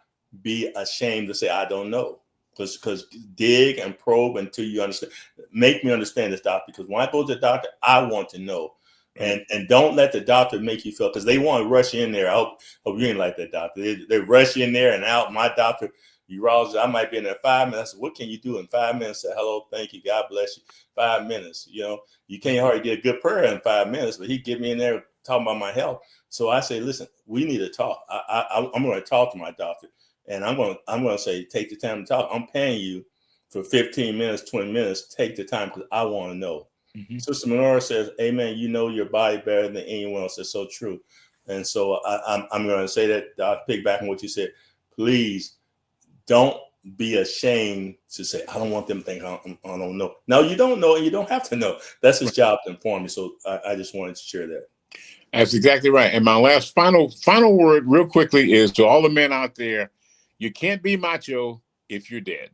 be ashamed to say, I don't know. Because dig and probe until you understand. Make me understand this, doctor. Because when I go to the doctor, I want to know. And don't let the doctor make you feel, because they want to rush you in there. I hope you ain't like that, doctor. They rush you in there and out. My doctor, urologist, I might be in there 5 minutes. I said, what can you do in 5 minutes? I said, hello, thank you, God bless you. 5 minutes. You know, you can't hardly get a good prayer in 5 minutes, but he get me in there talking about my health. So I say, listen, we need to talk. I'm going to talk to my doctor, and I'm going to say, take the time to talk. I'm paying you for 15 minutes, 20 minutes. Take the time because I want to know. Mm-hmm. Sister Menorah says, amen, you know your body better than anyone else. It's so true. And so I'm going to say that, I'll piggyback on what you said. Please don't be ashamed to say, I don't want them to think I don't know. No, you don't know, and you don't have to know. That's his job to inform you. So I just wanted to share that. That's exactly right. And my last final word real quickly is to all the men out there, you can't be macho if you're dead.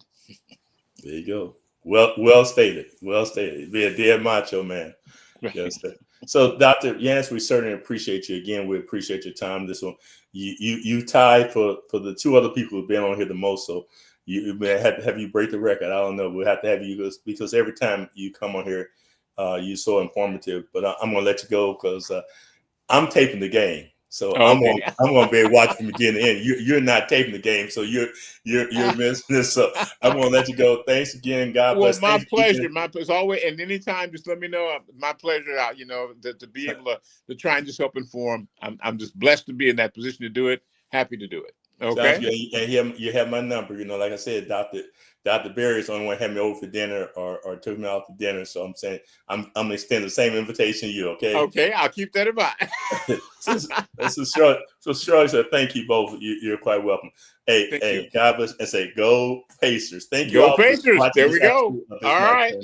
There you go. Well stated. Well stated. Be a dead macho man. Right. Yes. So, Dr. Yanis, we certainly appreciate you. Again, we appreciate your time. This one, you tied for the two other people who've been on here the most. So you may have to have you break the record. I don't know. We'll have to have you because every time you come on here, you're so informative. But I'm going to let you go because I'm taping the game. So okay. I'm gonna be watching from beginning to end. You're not taping the game, so you're missing this. So I'm gonna let you go. Thanks again. God bless. Well, my pleasure. My pleasure. Always, and anytime, just let me know. My pleasure. You know, to be able to try and just help inform. I'm just blessed to be in that position to do it. Happy to do it. Okay. And you have my number. You know, like I said, Dr. Berry is the only one who had me over for dinner or took me out to dinner. So I'm saying I'm gonna extend the same invitation to you. Okay. Okay, I'll keep that in mind. So Shirley said, "Thank you both. You're quite welcome." Hey, God bless, and say, "Go Pacers!" Thank you. Go Pacers. There we go. All right.